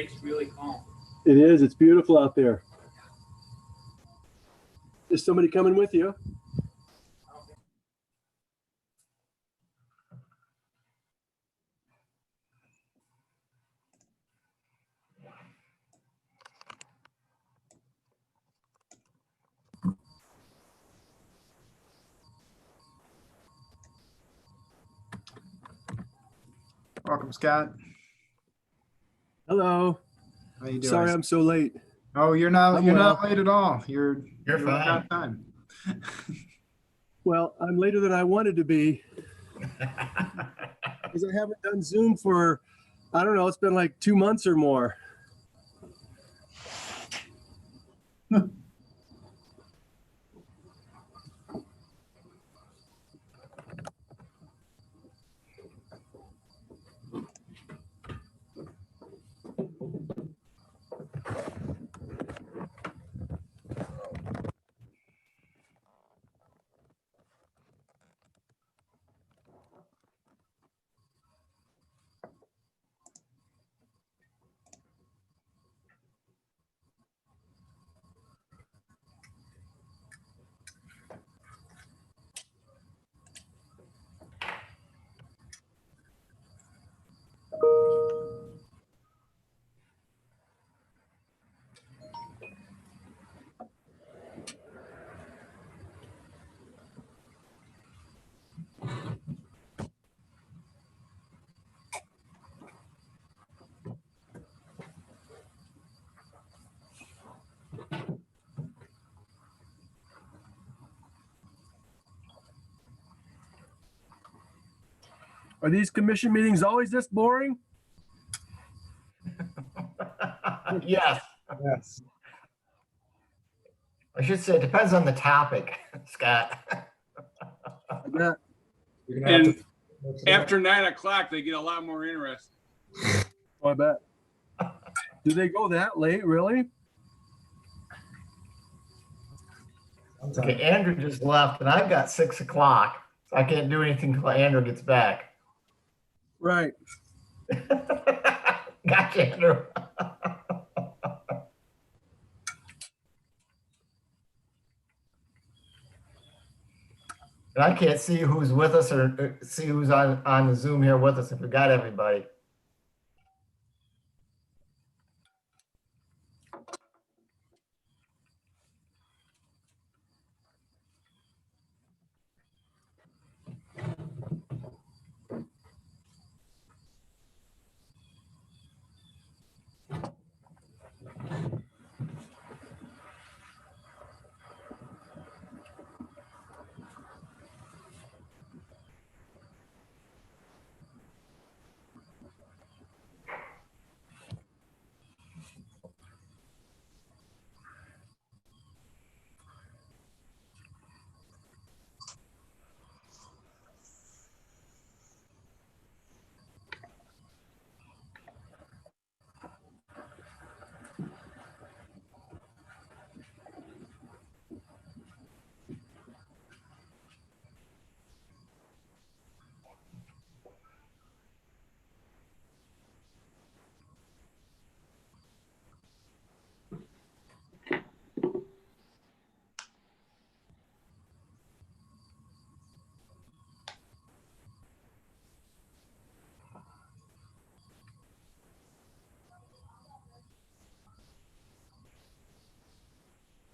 lake's really calm. It is. It's beautiful out there. Is somebody coming with you? Welcome, Scott. Hello. How you doing? Sorry I'm so late. Oh, you're not well. late at all. You're fine. on time. Well, I'm later than I wanted to be because I haven't done Zoom for, I don't know, it's been like 2 months or more. Are these commission meetings always this boring? Yes. Yes. I should say it depends on the topic, Scott. I bet. You're gonna have And to- after 9 o'clock, they get a lot more interesting. Oh, I bet. Do they go that late, really? Okay, Andrew just left, and I've got 6 o'clock, so I can't do anything until Andrew gets back. Right. Gotcha, Andrew. And I can't see who's with us or see who's on the Zoom here with us if we got everybody.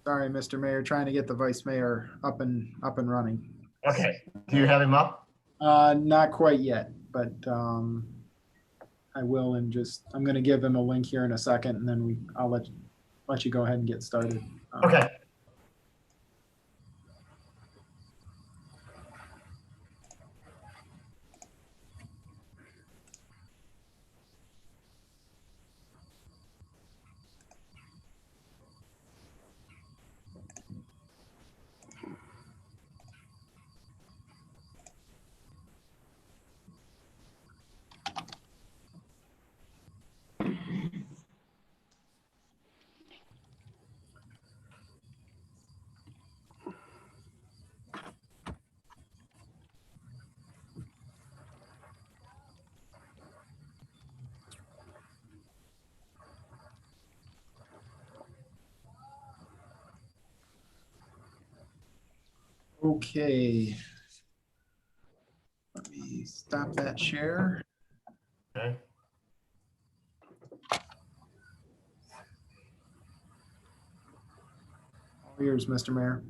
Sorry, Mr. Mayor, trying to get the vice mayor up and running. Okay, do you have him up? Not quite yet, but I will I'm going to give him a link here in a second, and then I'll let you go ahead and get started. Okay. Okay. Let me stop that share. Okay. All yours, Mr. Mayor.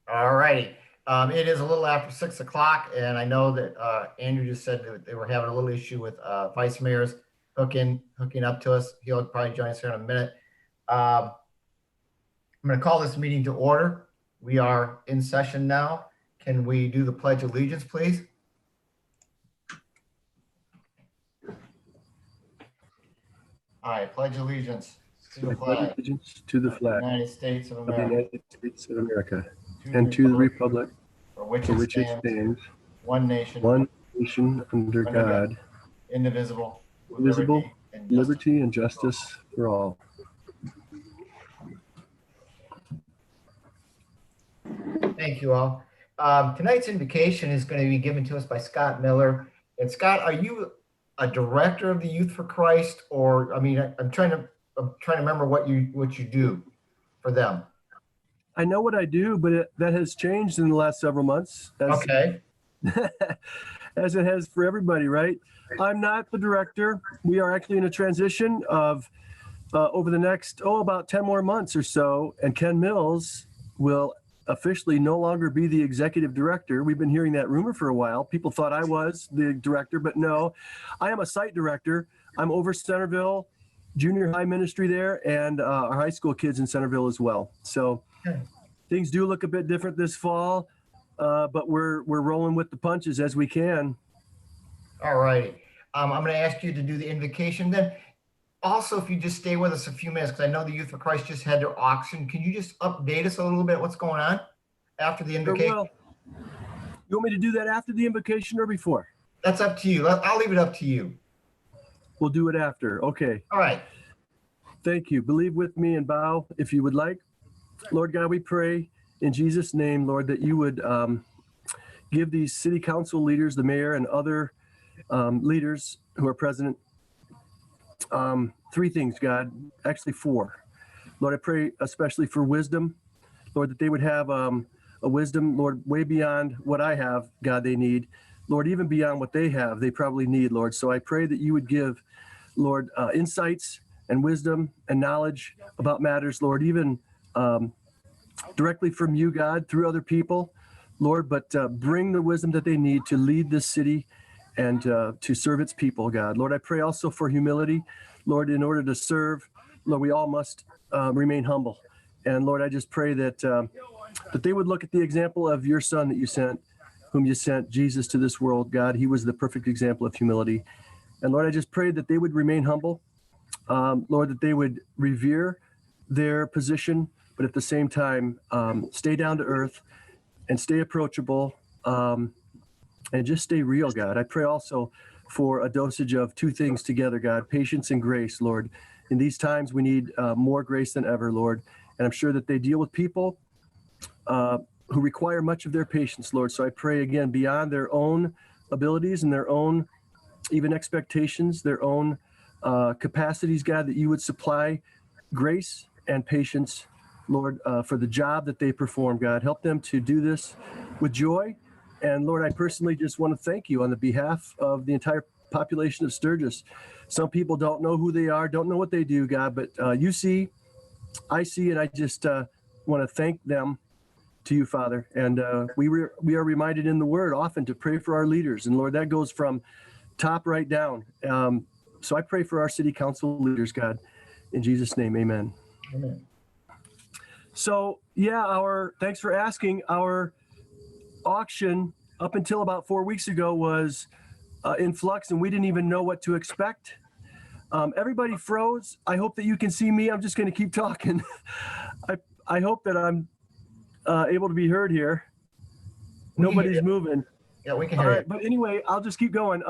All righty. It is a little after 6 o'clock, and I know that Andrew just said that they were having a little issue with vice mayors hooking up to us. He'll probably join us here in a minute. I'm going to call this meeting to order. We are in session now. Can we do the Pledge of Allegiance, please? I pledge allegiance to I the pledge flag allegiance to the of the flag United States of of the America, United States of America and to the republic for which for it which it stands, stands, one nation, one nation under God, indivisible, with indivisible, liberty and justice. liberty and justice for all. Thank you all. Tonight's invocation is going to be given to us by Scott Miller. And Scott, are you a director of the Youth for Christ, or I'm trying to remember what you do for them. I know what I do, but that has changed in the last several months. Okay. As it has for everybody, right? I'm not the director. We are actually in a transition of over the next, about 10 more months or so. And Ken Mills will officially no longer be the executive director. We've been hearing that rumor for a while. People thought I was the director, but no, I am a site director. I'm over Centerville, junior high ministry there, and our high school kids in Centerville as well. So things do look a bit different this fall, but we're rolling with the punches as we can. All righty. I'm going to ask you to do the invocation. Then also, if you just stay with us a few minutes, because I know the Youth for Christ just had their auction. Can you just update us a little bit what's going on after the invocation? Well, you want me to do that after the invocation or before? That's up to you. I'll leave it up to you. We'll do it after. Okay. All right. Thank you. Believe with me and bow if you would like. Lord God, we pray in Jesus' name, Lord, that you would give these city council leaders, the mayor and other leaders who are present, three things, God, actually four. Lord, I pray especially for wisdom, Lord, that they would have a wisdom, Lord, way beyond what I have, God, they need. Lord, even beyond what they have, they probably need, Lord. So I pray that you would give, Lord, insights and wisdom and knowledge about matters, Lord, even directly from you, God, through other people, Lord, but bring the wisdom that they need to lead this city and to serve its people, God. Lord, I pray also for humility. Lord, in order to serve, Lord, we all must remain humble. And Lord, I just pray that that they would look at the example of your son that you sent, whom you sent, Jesus, to this world, God. He was the perfect example of humility. And Lord, I just pray that they would remain humble. Lord, that they would revere their position, but at the same time, stay down to earth and stay approachable and just stay real, God. I pray also for a dosage of two things together, God, patience and grace, Lord. In these times, we need more grace than ever, Lord. And I'm sure that they deal with people who require much of their patience, Lord. So I pray again, beyond their own abilities and their own even expectations, their own capacities, God, that you would supply grace and patience, Lord, for the job that they perform, God. Help them to do this with joy. And Lord, I personally just want to thank you on the behalf of the entire population of Sturgis. Some people don't know who they are, don't know what they do, God, but you see, I see, and I just want to thank them to you, Father. And we are reminded in the Word often to pray for our leaders. And Lord, that goes from top right down. So I pray for our city council leaders, God. In Jesus' name, amen. Amen. So yeah, thanks for asking. Our auction up until about 4 weeks ago was in flux, and we didn't even know what to expect. Everybody froze. I hope that you can see me. I'm just going to keep talking. I hope that I'm able to be heard here. Nobody's moving. Yeah, we can All hear right, but anyway, I'll just keep going.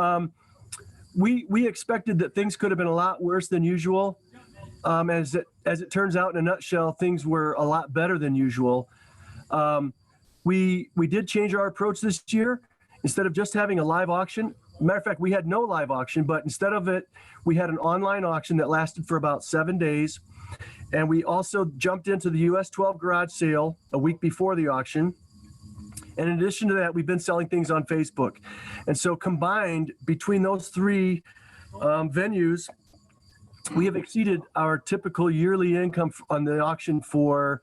We expected that things could have been a lot worse than usual. As it turns out, in a nutshell, things were a lot better than usual. We did change our approach this year. Instead of just having a live auction, matter of fact, we had no live auction, but instead of it, we had an online auction that lasted for about 7 days. And we also jumped into the US 12 garage sale a week before the auction. And in addition to that, we've been selling things on Facebook. And so combined between those three venues, we have exceeded our typical yearly income on the auction for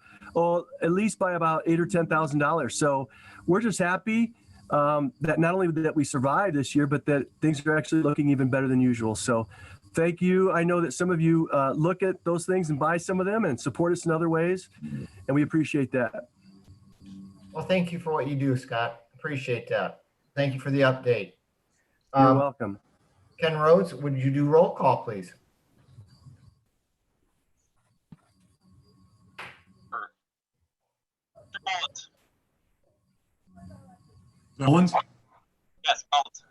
at least by about $8,000 or $10,000. So we're just happy that not only that we survived this year, but that things are actually looking even better than usual. So thank you. I know that some of you look at those things and buy some of them and support us in other ways, and we appreciate that. Well, thank you for what you do, Scott. Appreciate that. Thank you for the update. You're welcome. Ken Rhodes, would you do roll call, please? Mullins? Yes, Mullins.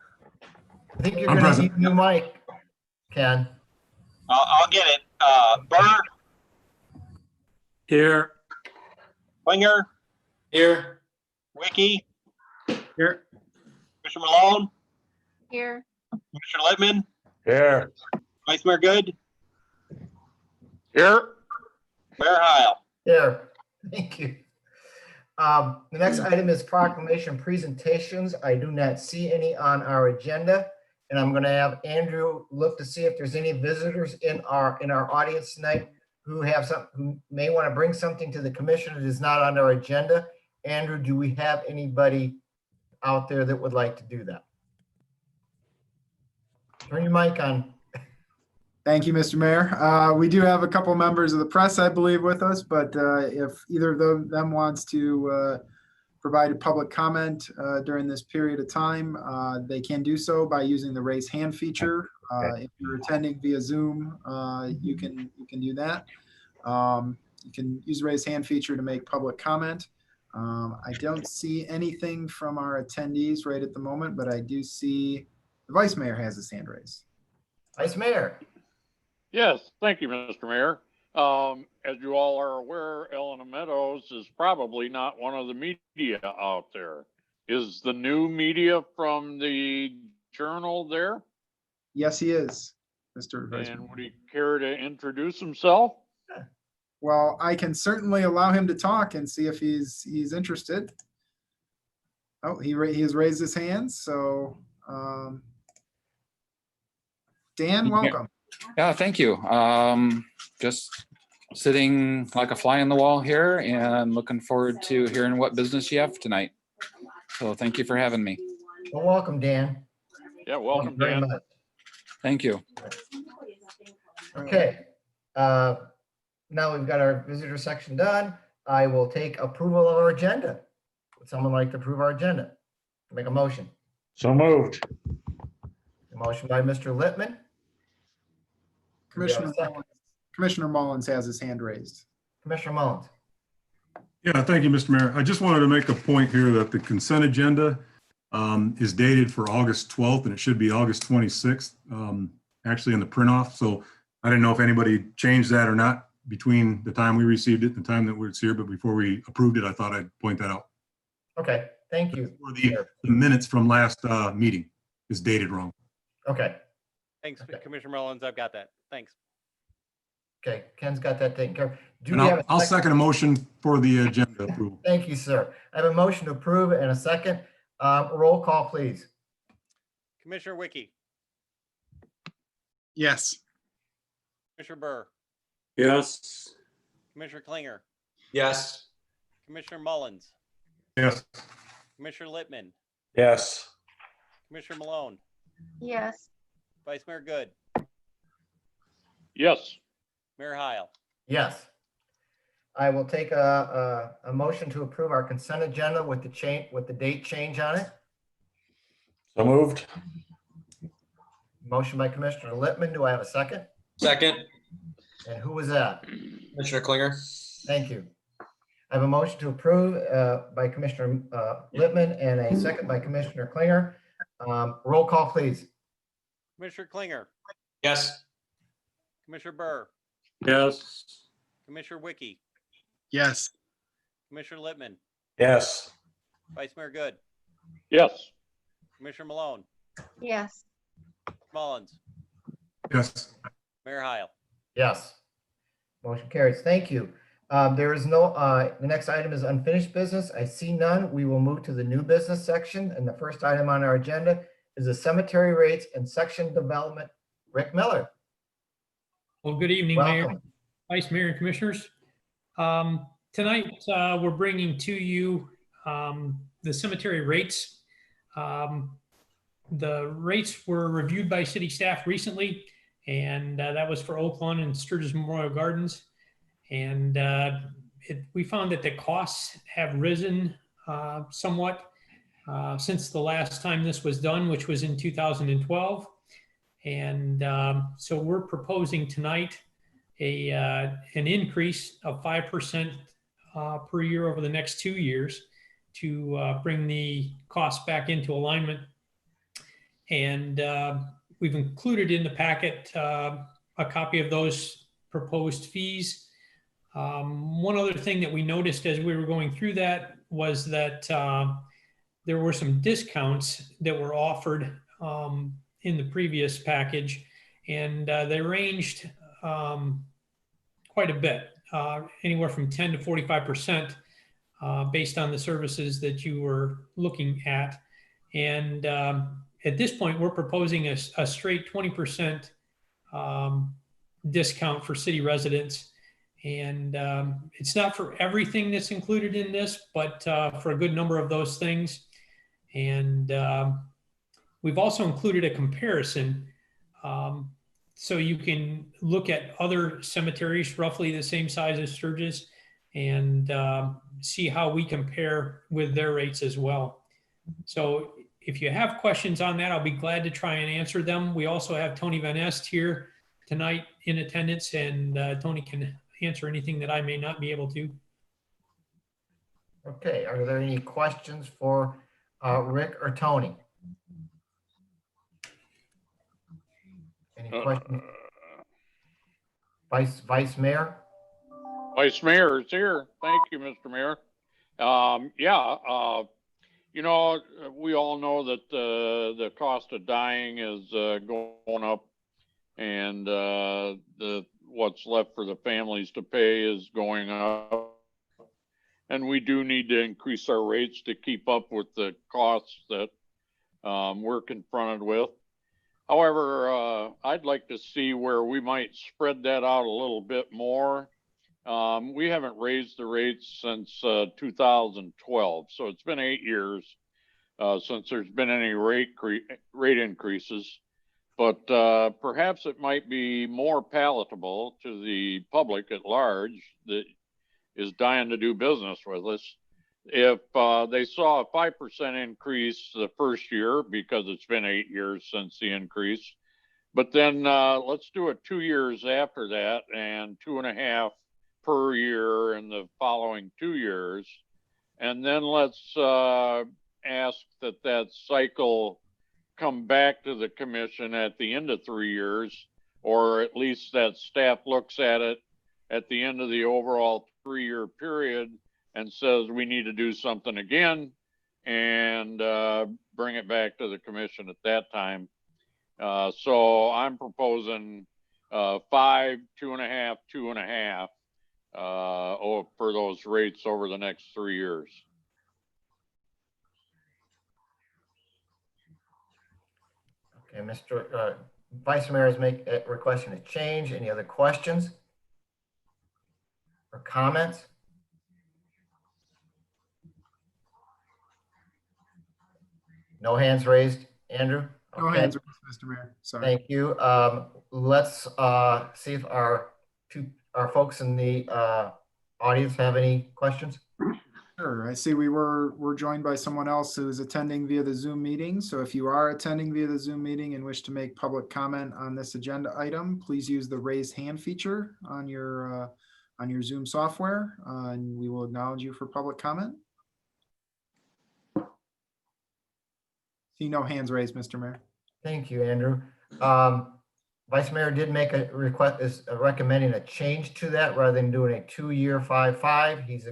I think you're I'm going to present. need a new mic, Ken. I'll get it. Burr, Here. Winger, Here. Wiki, Here. Commissioner Malone, Here. Commissioner Littman, Here. Vice Mayor Good, Here. Mayor Heil. Here. Thank you. The next item is proclamation presentations. I do not see any on our agenda, and I'm going to have Andrew look to see if there's any visitors in our audience tonight who may want to bring something to the commission that is not on our agenda. Andrew, do we have anybody out there that would like to do that? Turn your mic on. Thank you, Mr. Mayor. We do have a couple members of the press, I believe, with us, but if either of them wants to provide a public comment during this period of time, they can do so by using the raise hand feature. If you're attending via Zoom, you can do that. You can use the raise hand feature to make public comment. I don't see anything from our attendees right at the moment, but I do see the Vice Mayor has his hand raised. Vice Mayor. Yes, thank you, Mr. Mayor. As you all are aware, Elena Meadows is probably not one of the media out there. Is the new media from the Journal there? Yes, he is, Mr. Vice Mayor. And would he care to introduce himself? Well, I can certainly allow him to talk and see if he's interested. Oh, he has raised his hand. So, Dan, welcome. Yeah, thank you. Just sitting like a fly on the wall here and looking forward to hearing what business you have tonight. So thank you for having me. Well, welcome, Dan. Yeah, welcome, Thank you very Dan. much. Thank you. Okay. Now we've got our visitor section done. I will take approval of our agenda. Would someone like to approve our agenda? Make a motion. So moved. A motion by Mr. Littman. Do we have a second? Commissioner Mullins has his hand raised. Commissioner Mullins. Yeah, thank you, Mr. Mayor. I just wanted to make a point here that the consent agenda is dated for August 12th, and it should be August 26th, actually in the print off. So I didn't know if anybody changed that or not between the time we received it and the time that it's here, but before we approved it, I thought I'd point that out. Okay, thank you. For the minutes from last meeting is dated wrong. Okay, Thanks, Okay. Commissioner Mullins. I've got that. Thanks. okay. Ken's got that taken care of. Do And we have I'll a second a motion for the agenda approval. Thank you, sir. I have a motion to approve and a second. Roll call, please. Commissioner Wiki, Yes. Commissioner Burr, Yes. Commissioner Klinger, Yes. Commissioner Mullins, Yes. Commissioner Littman, Yes. Commissioner Malone, Yes. Vice Mayor Good, Yes, Mayor Heil. Yes. I will take a motion to approve our consent agenda with the date change on it. So moved. Motion by Commissioner Littman. Do I have a second? Second, And who was that? Commissioner Klinger. Thank you. I have a motion to approve by Commissioner Littman and a second by Commissioner Klinger. Roll call, please. Commissioner Klinger, Yes. Commissioner Burr, Yes. Commissioner Wiki, Yes. Commissioner Littman, Yes. Vice Mayor Good, yes, Commissioner Malone, Yes. Mullins, Yes. Mayor Heil. Yes. Motion carries. Thank you. There is no, the next item is unfinished business. I see none. We will move to the new business section. And the first item on our agenda is the cemetery rates and section development. Rick Miller, Well, good evening, Mayor, welcome. Vice Mayor, and Commissioners. Tonight, we're bringing to you the cemetery rates. The rates were reviewed by city staff recently, and that was for Oak Lawn and Sturgis Memorial Gardens. And we found that the costs have risen somewhat since the last time this was done, which was in 2012. And so we're proposing tonight an increase of 5% per year over the next 2 years to bring the costs back into alignment. And we've included in the packet a copy of those proposed fees. One other thing that we noticed as we were going through that was that there were some discounts that were offered in the previous package, and they ranged quite a bit, anywhere from 10 to 45% based on the services that you were looking at. And at this point, we're proposing a straight 20% discount for city residents. And it's not for everything that's included in this, but for a good number of those things. And we've also included a comparison so you can look at other cemeteries roughly the same size as Sturgis and see how we compare with their rates as well. So if you have questions on that, I'll be glad to try and answer them. We also have Tony Van Est here tonight in attendance, and Tony can answer anything that I may not be able to. Okay, are there any questions for Rick or Tony? Any questions? Vice Mayor? Vice Mayor is here. Thank you, Mr. Mayor. You know, we all know that the cost of dying is going up, and what's left for the families to pay is going up. And we do need to increase our rates to keep up with the costs that we're confronted with. However, I'd like to see where we might spread that out a little bit more. We haven't raised the rates since 2012, so it's been 8 years since there's been any rate increases. But perhaps it might be more palatable to the public at large that is dying to do business with us if they saw a 5% increase the first year, because it's been 8 years since the increase. But then let's do it 2 years after that, and 2.5 per year in the following 2 years. And then let's ask that cycle come back to the commission at the end of 3 years, or at least that staff looks at it at the end of the overall 3-year period and says we need to do something again, and bring it back to the commission at that time. So I'm proposing 5, 2.5, 2.5 for those rates over the next 3 years. Okay, Mr. Vice Mayor is requesting a change. Any other questions or comments? No hands raised, Andrew? No Okay. hands raised, Mr. Mayor. Sorry. Thank you. Let's see if our folks in the audience have any questions. Sure. I see we're joined by someone else who is attending via the Zoom meeting. So if you are attending via the Zoom meeting and wish to make public comment on this agenda item, please use the raise hand feature on your Zoom software, and we will acknowledge you for public comment. See no hands raised, Mr. Mayor. Thank you, Andrew. Vice Mayor did make a request, is recommending a change to that rather than doing a 2-year 5-5. He's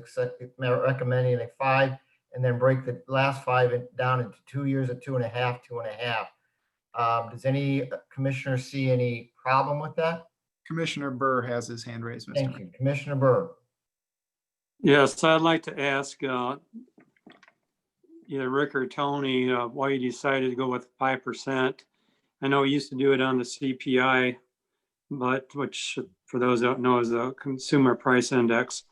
recommending a 5 and then break the last 5 down into 2 years at 2.5, 2.5. Does any commissioner see any problem with that? Commissioner Burr has his hand raised, Mr. Thank Mayor. you, Commissioner Burr. Yes, I'd like to ask either Rick or Tony why you decided to go with 5%. I know we used to do it on the CPI, but which for those that don't know is the Consumer Price Index.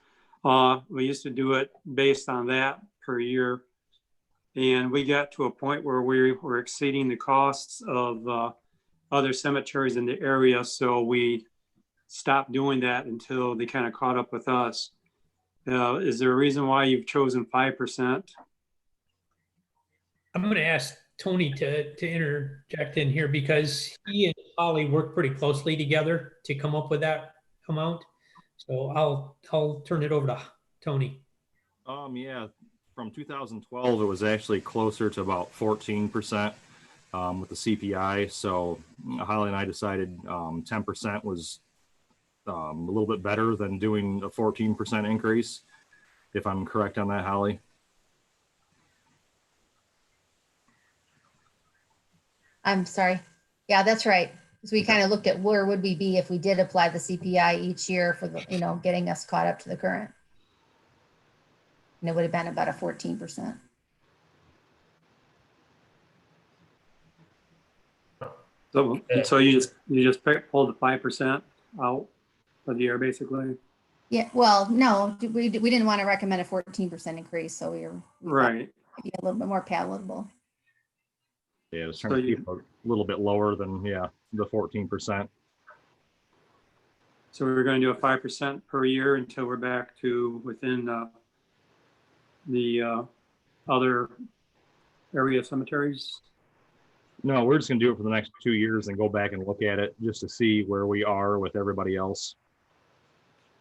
We used to do it based on that per year. And we got to a point where we were exceeding the costs of other cemeteries in the area. So we stopped doing that until they kind of caught up with us. Is there a reason why you've chosen 5%? I'm going to ask Tony to interject in here because he and Holly work pretty closely together to come up with that amount. So I'll turn it over to Tony. Yeah, from 2012, it was actually closer to about 14% with the CPI. So Holly and I decided 10% was a little bit better than doing a 14% increase, if I'm correct on that, Holly. I'm sorry. Yeah, that's right. Because we kind of looked at where would we be if we did apply the CPI each year for the, getting us caught up to the current. And it would have been about a 14%. So you just pulled the 5% out for the year, basically. Yeah, well, no, we didn't want to recommend a 14% increase, so we Right. maybe a little bit more palatable. Yeah, I was trying to keep a little bit lower than, the 14%. So we're going to do a 5% per year until we're back to within the other area cemeteries. No, we're just going to do it for the next 2 years and go back and look at it just to see where we are with everybody else.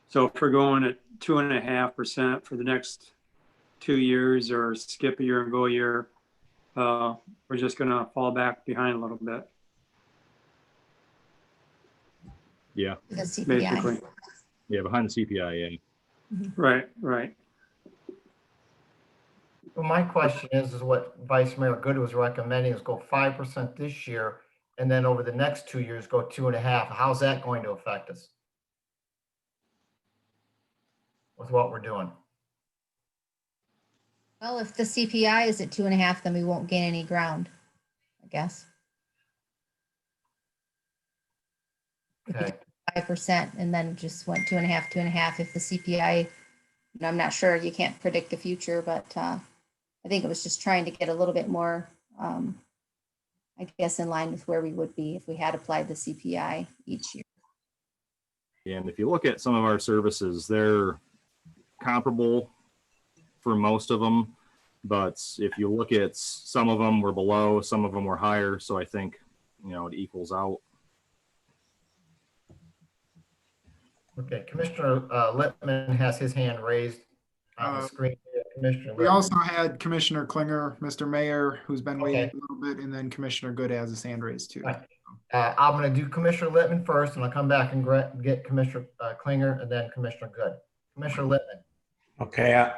So if we're going at 2.5% for the next 2 years, or skip a year and go a year, we're just going to fall back behind a little bit. Yeah. The CPI. Basically. Yeah, behind the CPI, yeah. Right. Well, my question is what Vice Mayor Good was recommending is go 5% this year, and then over the next 2 years, go 2.5%. How's that going to affect us with what we're doing? Well, if the CPI is at 2.5, then we won't gain any ground, I guess. Okay. 5% and then just went 2.5. If the CPI, I'm not sure, you can't predict the future, but I think it was just trying to get a little bit more, I guess, in line with where we would be if we had applied the CPI each year. And if you look at some of our services, they're comparable for most of them. But if you look at some of them were below, some of them were higher. So I think, it equals out. Okay, Commissioner Littman has his hand raised on the screen. Commissioner We Littman. also had Commissioner Klinger, Mr. Mayor, who's been waiting Okay. a little bit, and then Commissioner Good has his hand raised too. Right. I'm going to do Commissioner Littman first, and I'll come back and get Commissioner Klinger and then Commissioner Good. Commissioner Littman. Okay,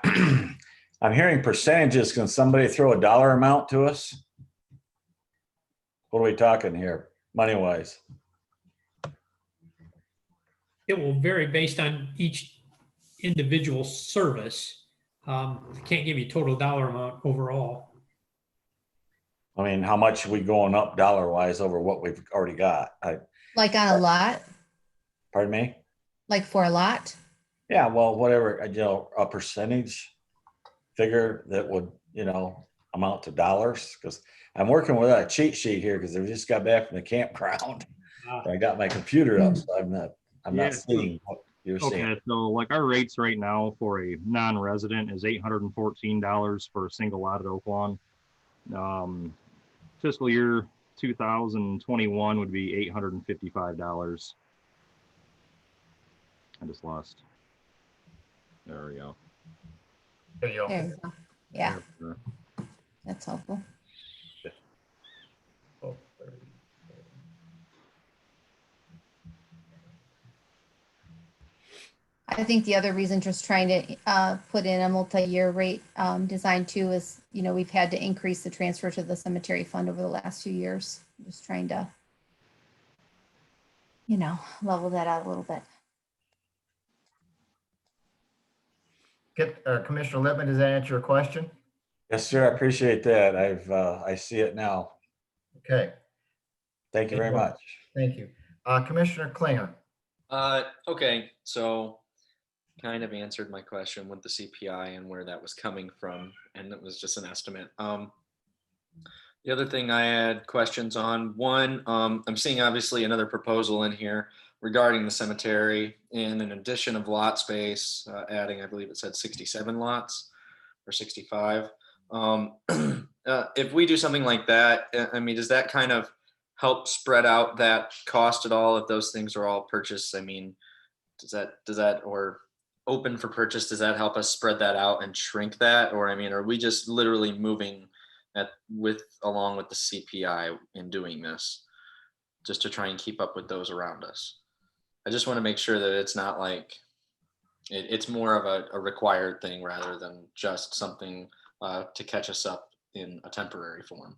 I'm hearing percentages. Can somebody throw a dollar amount to us? What are we talking here, money-wise? It will vary based on each individual service. I can't give you total dollar amount overall. I mean, how much are we going up dollar-wise over what we've already got? Like on a lot, Pardon me? like for a lot. Yeah, well, whatever, a percentage figure that would, amount to dollars. Because I'm working with a cheat sheet here because I just got back from the campground. I got my computer up, so I'm not seeing what you're seeing. Okay, so like our rates right now for a non-resident is $814 for a single lot at Oaklawn. Fiscal year 2021 would be $855. I just lost. There we go. There you go. There you go. Yeah, There. that's helpful. Oh, I think the other reason just trying to put in a multi-year rate design too is, we've had to increase the transfer to the cemetery fund over the last few years. Just trying to, level that out a little bit. Commissioner Lippman, does that answer your question? Yes, sir. I appreciate that. I see it now. Okay, Thank you very much. thank you. Commissioner Klinger. Okay, so kind of answered my question with the CPI and where that was coming from, and it was just an estimate. The other thing I had questions on, one, I'm seeing obviously another proposal in here regarding the cemetery and an addition of lot space, adding, I believe it said 67 lots or 65. If we do something like that, I mean, does that kind of help spread out that cost at all if those things are all purchased? I mean, does that or open for purchase, does that help us spread that out and shrink that? Or I mean, are we just literally moving along with the CPI in doing this just to try and keep up with those around us? I just want to make sure that it's not like it's more of a required thing rather than just something to catch us up in a temporary form.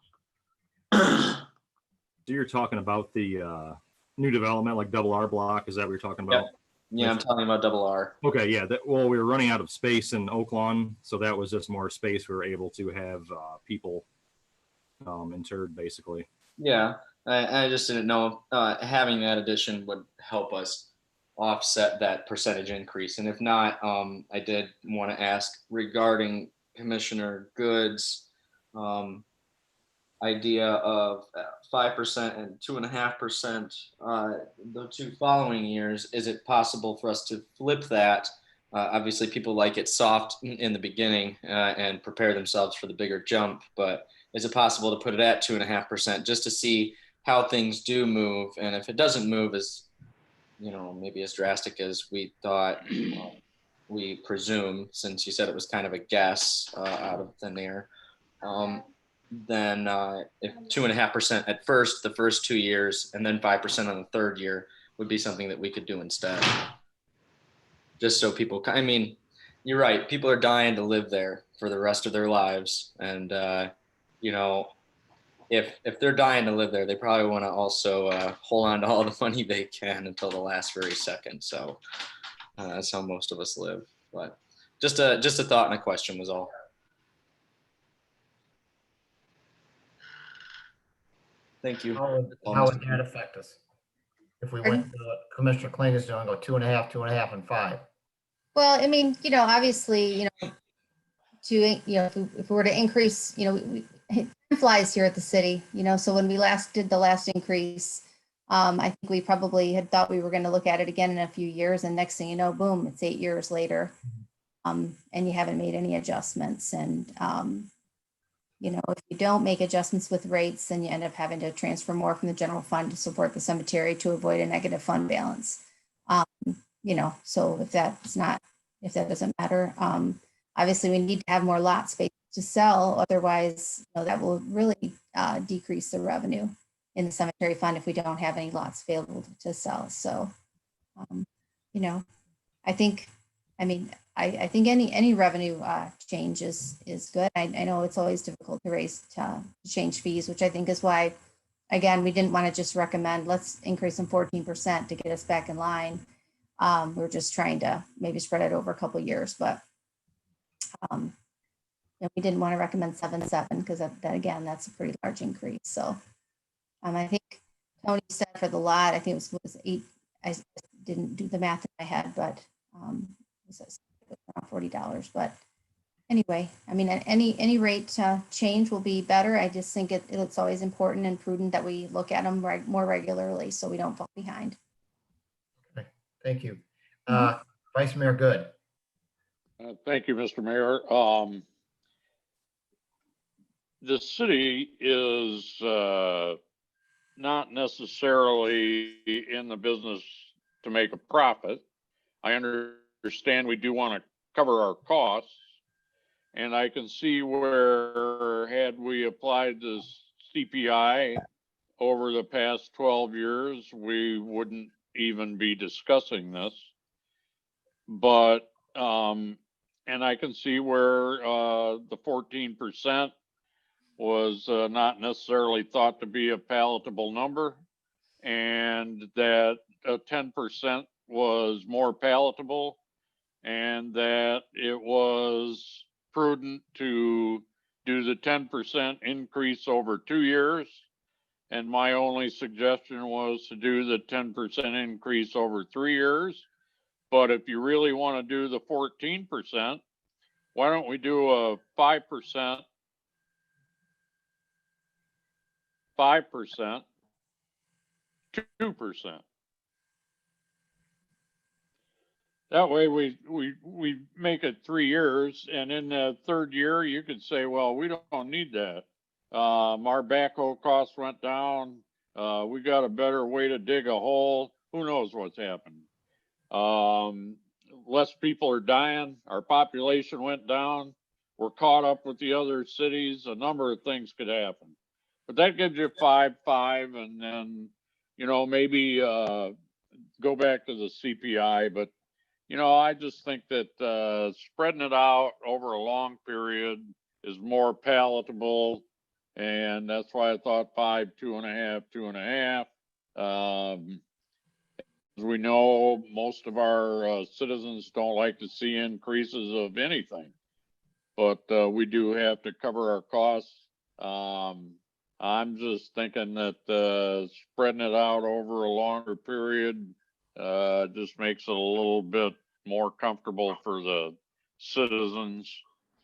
So you're talking about the new development, like double R block? Is that what you're talking about? Yep. Yeah, I'm talking about double R. Okay, yeah. Well, we were running out of space in Oak Lawn, so that was just more space we were able to have people interred, basically. Yeah, I just didn't know having that addition would help us offset that percentage increase. And if not, I did want to ask regarding Commissioner Good's idea of 5% and 2.5% the 2 following years. Is it possible for us to flip that? Obviously, people like it soft in the beginning and prepare themselves for the bigger jump, but is it possible to put it at 2.5% just to see how things do move? And if it doesn't move as, maybe as drastic as we thought, we presume, since you said it was kind of a guess out of thin air, then if 2.5% at first, the first 2 years, and then 5% on the 3rd year would be something that we could do instead. Just so people, I mean, you're right. People are dying to live there for the rest of their lives. And, if they're dying to live there, they probably want to also hold on to all the money they can until the last very second. So that's how most of us live. But just a thought and a question was all. Thank you. How would that affect us? If we went to Commissioner Klinger's doing, go 2.5, 2.5, and 5. Well, I mean, obviously, if we were to increase, time flies here at the city, so when we last did the last increase, I think we probably had thought we were going to look at it again in a few years, and next thing you know, boom, it's 8 years later, and you haven't made any adjustments. And, if you don't make adjustments with rates, then you end up having to transfer more from the general fund to support the cemetery to avoid a negative fund balance. So if that doesn't matter, obviously we need to have more lot space to sell. Otherwise, that will really decrease the revenue in the cemetery fund if we don't have any lots available to sell. So, I think any revenue change is good. I know it's always difficult to change fees, which I think is why, again, we didn't want to just recommend let's increase them 14% to get us back in line. We're just trying to maybe spread it over a couple of years, but we didn't want to recommend 7.7 because that again, that's a pretty large increase. So I think Tony said for the lot, I think it was 8. I didn't do the math in my head, but it was around $40. But anyway, I mean, any rate change will be better. I just think it's always important and prudent that we look at them more regularly so we don't fall behind. Okay, thank you. Vice Mayor Good. Thank you, Mr. Mayor. The city is not necessarily in the business to make a profit. I understand we do want to cover our costs, and I can see where had we applied the CPI over the past 12 years, we wouldn't even be discussing this. But and I can see where the 14% was not necessarily thought to be a palatable number, and that 10% was more palatable. and that it was prudent to do the 10% increase over 2 years. And my only suggestion was to do the 10% increase over 3 years. But if you really want to do the 14%, why don't we do a 5%, 5%, 2%? That way we make it 3 years, and in the third year, you could say, well, we don't need that. Our backhoe costs went down. We got a better way to dig a hole. Who knows what's happened? Less people are dying. Our population went down. We're caught up with the other cities. A number of things could happen. But that gives you 5, and then, you know, maybe go back to the CPI. But, you know, I just think that spreading it out over a long period is more palatable. And that's why I thought 5, 2.5, 2.5. As we know, most of our citizens don't like to see increases of anything, but we do have to cover our costs. I'm just thinking that spreading it out over a longer period just makes it a little bit more comfortable for the citizens.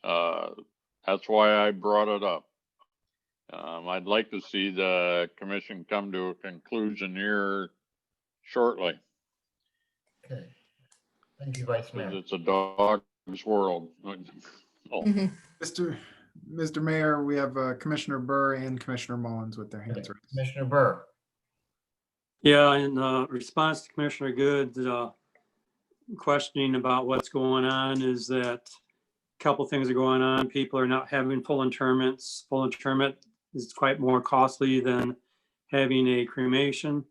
That's why I brought it up. I'd like to see the commission come to a conclusion here shortly. Okay. Thank you, Vice Mayor. It's a dog's world. Oh. Mr. Mayor, we have Commissioner Burr and Commissioner Mullins with their hands raised. Commissioner Burr. Yeah, in response to Commissioner Good, questioning about what's going on is that a couple things are going on. People are not having full interments. Full interment is quite more costly than having a cremation.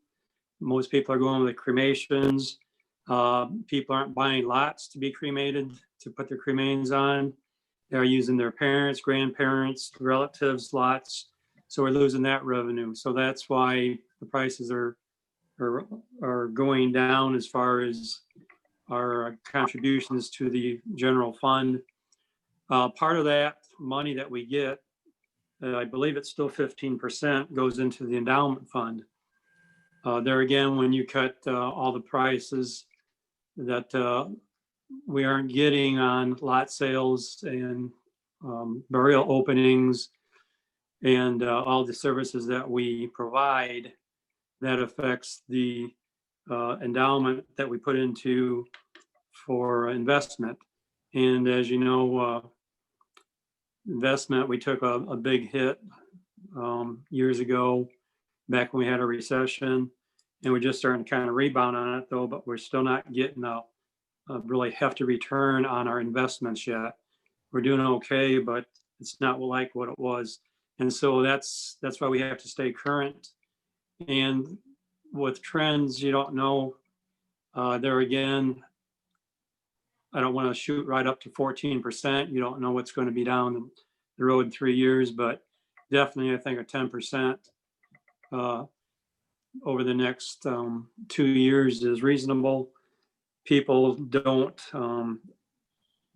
Most people are going with cremations. People aren't buying lots to be cremated, to put their cremains on. They're using their parents, grandparents, relatives' lots. So we're losing that revenue. So that's why the prices are going down as far as our contributions to the general fund. Part of that money that we get, I believe it's still 15%, goes into the endowment fund. There again, when you cut all the prices that we aren't getting on lot sales and burial openings and all the services that we provide, that affects the endowment that we put into for investment. And as you know, investment, we took a big hit years ago, back when we had a recession, and we're just starting to kind of rebound on it though, but we're still not getting a really hefty return on our investments yet. We're doing okay, but it's not like what it was. And so that's why we have to stay current. And with trends, you don't know. There again, I don't want to shoot right up to 14%. You don't know what's going to be down the road in 3 years, but definitely I think a 10% over the next 2 years is reasonable. People don't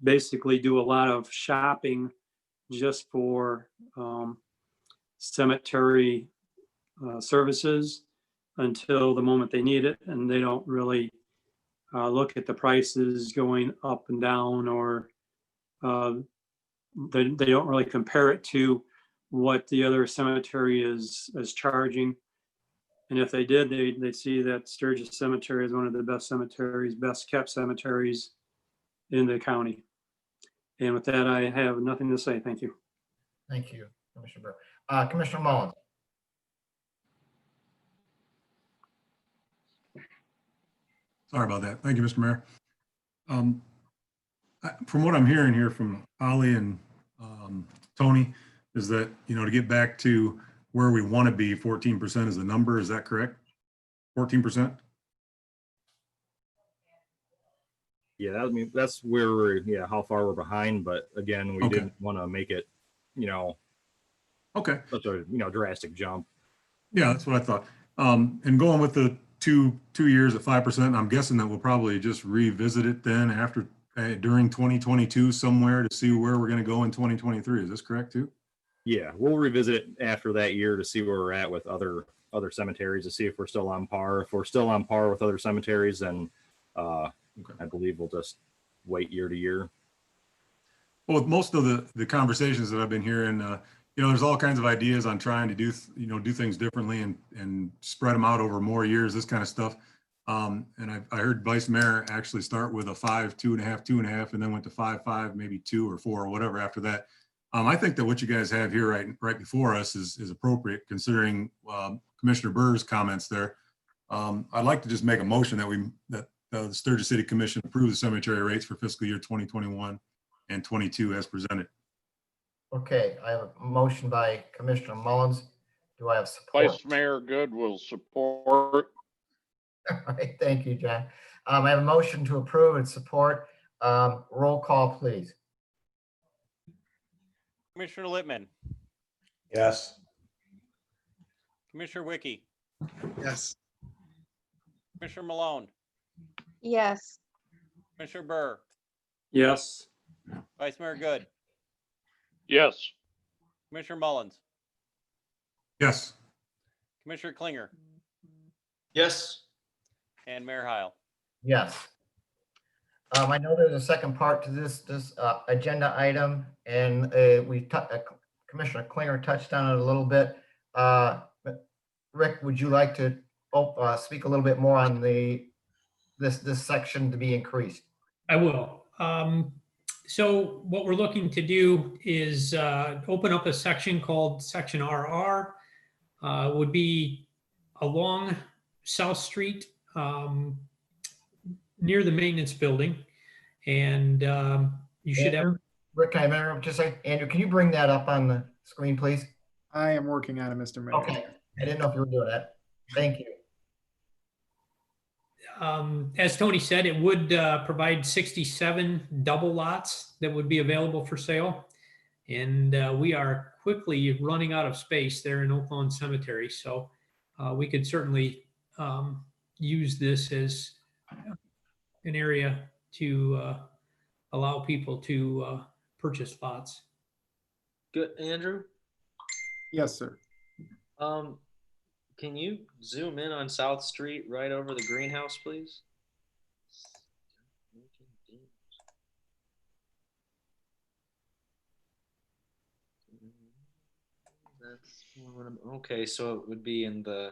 basically do a lot of shopping just for cemetery services until the moment they need it, and they don't really look at the prices going up and down, or they don't really compare it to what the other cemetery is charging. And if they did, they'd see that Sturgis Cemetery is one of the best cemeteries, best kept cemeteries in the county. And with that, I have nothing to say. Thank you. Thank you, Commissioner Burr. Commissioner Mullins. Sorry about that. Thank you, Mr. Mayor. From what I'm hearing here from Ollie and Tony, is that, you know, to get back to where we want to be, 14% is the number. Is that correct? 14%? Yeah, I mean, that's where we're, how far we're behind. But again, we didn't want to make it, such a, drastic jump. Yeah, that's what I thought. And going with the two years at 5%, I'm guessing that we'll probably just revisit it then after during 2022 somewhere to see where we're going to go in 2023. Is this correct too? Yeah, we'll revisit it after that year to see where we're at with other cemeteries, to see if we're still on par. If we're still on par with other cemeteries, then I believe we'll just wait year to year. Well, with most of the conversations that I've been hearing, there's all kinds of ideas on trying to do things differently and spread them out over more years, this kind of stuff. And I heard Vice Mayor actually start with a 5, 2.5, 2.5, and then went to 5, 5, maybe 2 or 4 or whatever after that. I think that what you guys have here right before us is appropriate, considering Commissioner Burr's comments there. I'd like to just make a motion that the Sturgis City Commission approve the cemetery rates for fiscal year 2021 and 22 as presented. Okay, I have a motion by Commissioner Mullins. Do I have support? Vice Mayor Good will support. All right, thank you, John. I have a motion to approve and support. Roll call, please. Commissioner Littman, Yes. Commissioner Wiki, Yes. Commissioner Malone, Yes. Commissioner Burr, Yes. Vice Mayor Good, Yes. Commissioner Mullins, Yes. Commissioner Klinger, Yes. and Mayor Heil. Yes. I know there's a second part to this agenda item, and Commissioner Klinger touched on it a little bit. But Rick, would you like to speak a little bit more on this section to be increased? I will. So what we're looking to do is open up a section called Section RR. Would be along South Street, near the maintenance building. And you should have. Rick, can I interrupt just a second? Andrew, can you bring that up on the screen, please? I am working on it, Mr. Mayor. Okay, I didn't know if you were doing that. Thank you. As Tony said, it would provide 67 double lots that would be available for sale. And we are quickly running out of space there in Oak Lawn Cemetery. So we could certainly use this as an area to allow people to purchase lots. Good, Andrew. Yes, sir. Can you zoom in on South Street right over the greenhouse, please? That's okay. So it would be in the.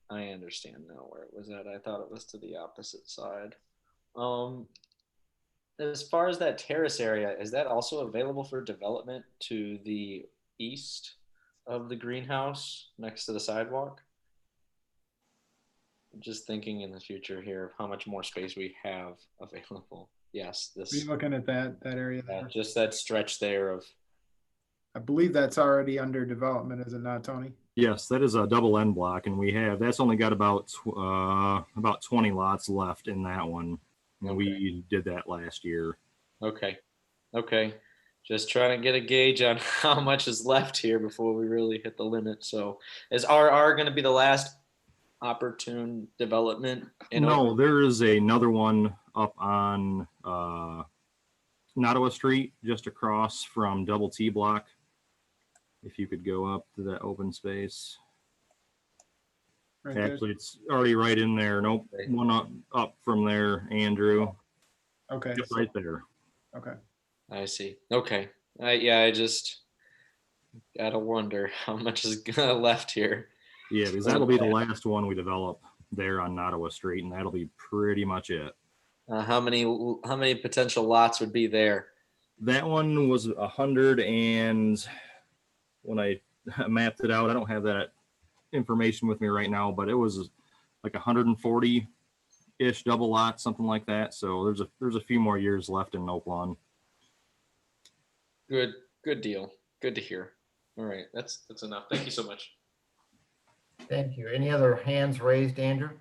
I understand now where it was at. I thought it was to the opposite side. As far as that terrace area, is that also available for development to the east of the greenhouse next to the sidewalk? I'm just thinking in the future here of how much more space we have available. Yes, this. Are you looking at that area there? Just that stretch there of. I believe that's already under development, is it not, Tony? Yes, that is a double end block, and that's only got about 20 lots left in that one. And we did that last year. Okay. Just trying to get a gauge on how much is left here before we really hit the limit. So is RR going to be the last opportune development? No, there is another one up on Nottawa Street, just across from Double T Block. If you could go up to that open space. Right Actually, it's already right in there. Nope, one up from there, Andrew. Okay. Just right there. Okay. I see. Okay. I just gotta wonder how much is left here. Yeah, because that'll be the last one we develop there on Nottawa Street, and that'll be pretty much it. How many potential lots would be there? That one was 100, and when I mapped it out, I don't have that information with me right now, but it was like 140-ish double lots, something like that. So there's a few more years left in Oak Lawn. Good deal. Good to hear. All right, that's enough. Thank you so much. Thank you. Any other hands raised, Andrew?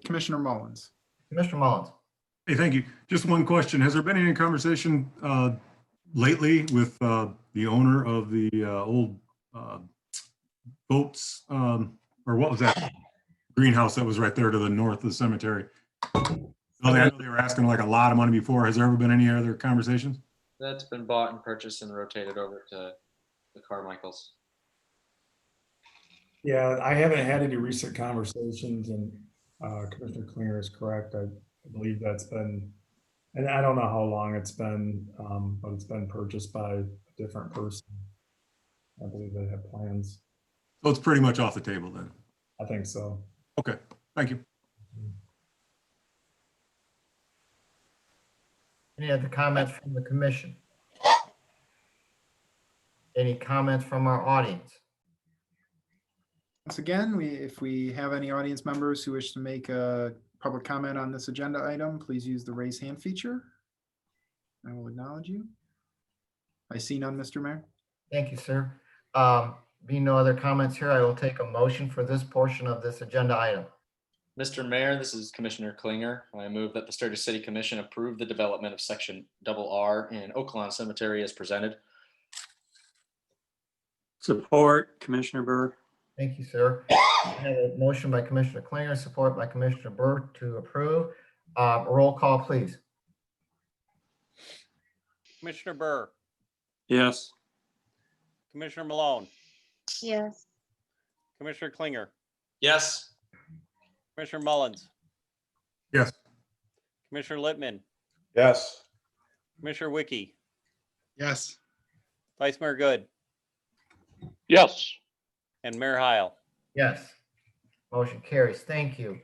Commissioner Mullins. Commissioner Mullins. Hey, thank you. Just one question. Has there been any conversation lately with the owner of the old boats, or what was that greenhouse that was right there to the north of the cemetery? I know they were asking like a lot of money before. Has there ever been any other conversations? That's been bought and purchased and rotated over to the Carmichaels. Yeah, I haven't had any recent conversations, and Commissioner Klinger is correct. I believe that's been, and I don't know how long it's been, but it's been purchased by a different person. I believe they have plans. So it's pretty much off the table then. I think so. Okay, thank you. Any other comments from the commission? Any comments from our audience? Once again, if we have any audience members who wish to make a public comment on this agenda item, please use the raise hand feature. I will acknowledge you. I see none, Mr. Mayor. Thank you, sir. Being no other comments here, I will take a motion for this portion of this agenda item. Mr. Mayor, this is Commissioner Klinger. I move that the Sturgis City Commission approve the development of Section RR in Oaklawn Cemetery as presented. Support, Commissioner Burr. Thank you, sir. I have a motion by Commissioner Klinger, support by Commissioner Burr to approve. Roll call, please. Commissioner Burr, Yes. Commissioner Malone, Yes. Commissioner Klinger, Yes. Commissioner Mullins, Yes. Commissioner Littman, Yes. Commissioner Wiki, Yes. Vice Mayor Good, Yes. and Mayor Heil. Yes. Motion carries. Thank you.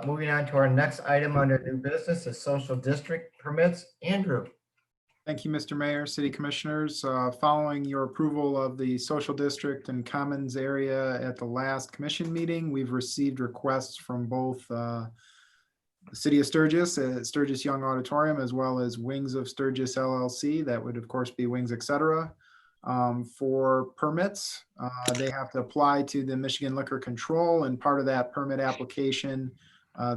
Moving on to our next item under new business is social district permits. Andrew. Thank you, Mr. Mayor, City Commissioners. Following your approval of the social district and commons area at the last commission meeting, we've received requests from both the City of Sturgis, Sturgis Young Auditorium, as well as Wings of Sturgis LLC. That would, of course, be Wings, etc. For permits. They have to apply to the Michigan Liquor Control, and part of that permit application,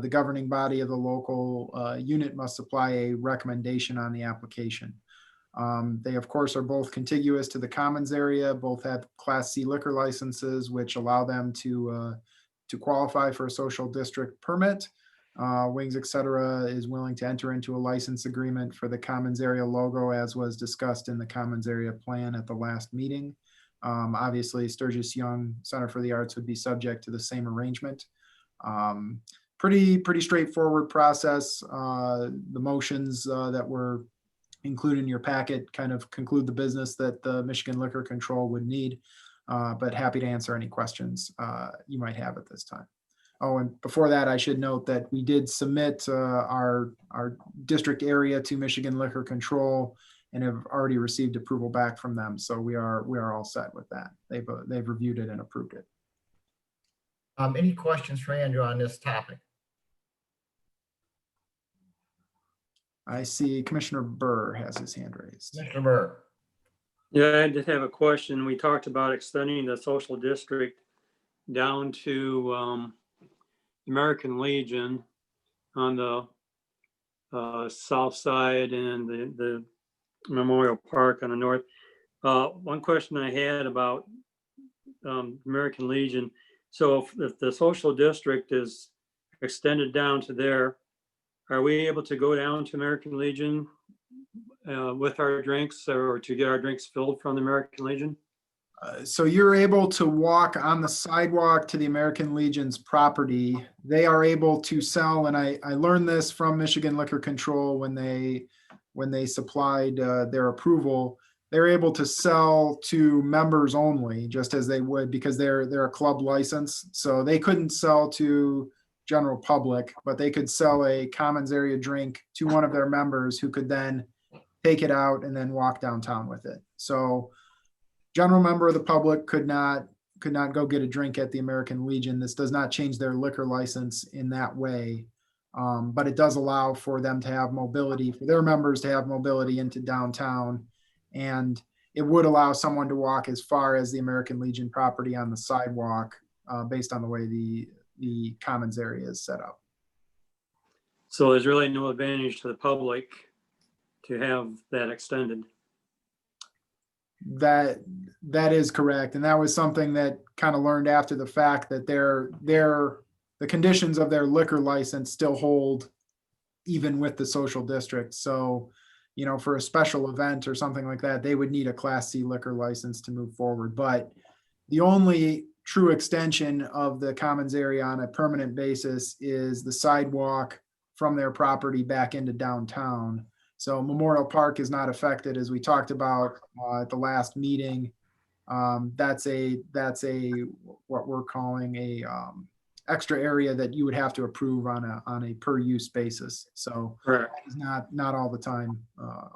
the governing body of the local unit must supply a recommendation on the application. They, of course, are both contiguous to the commons area, both have Class C liquor licenses, which allow them to qualify for a social district permit. Wings, etc. is willing to enter into a license agreement for the commons area logo, as was discussed in the commons area plan at the last meeting. Obviously, Sturgis Young Center for the Arts would be subject to the same arrangement. Pretty straightforward process. The motions that were included in your packet kind of conclude the business that the Michigan Liquor Control would need, but happy to answer any questions you might have at this time. Oh, and before that, I should note that we did submit our district area to Michigan Liquor Control and have already received approval back from them. So we are all set with that. They've reviewed it and approved it. Any questions for Andrew on this topic? I see Commissioner Burr has his hand raised. Commissioner Burr. Yeah, I did have a question. We talked about extending the social district down to American Legion on the south side and the Memorial Park on the north. One question I had about American Legion. So if the social district is extended down to there, are we able to go down to American Legion with our drinks, or to get our drinks filled from the American Legion? So you're able to walk on the sidewalk to the American Legion's property. They are able to sell, and I learned this from Michigan Liquor Control when they supplied their approval. They're able to sell to members only, just as they would, because they're a club license. So they couldn't sell to general public, but they could sell a commons area drink to one of their members, who could then take it out and then walk downtown with it. So general member of the public could not go get a drink at the American Legion. This does not change their liquor license in that way. But it does allow for them to have mobility, for their members to have mobility into downtown. And it would allow someone to walk as far as the American Legion property on the sidewalk, based on the way the commons area is set up. So there's really no advantage to the public to have that extended. That is correct. And that was something that kind of learned after the fact, that the conditions of their liquor license still hold even with the social district. So, you know, for a special event or something like that, they would need a Class C liquor license to move forward. But the only true extension of the commons area on a permanent basis is the sidewalk from their property back into downtown. So Memorial Park is not affected, as we talked about at the last meeting. That's what we're calling a extra area that you would have to approve on a per use basis. So Correct. it's not all the time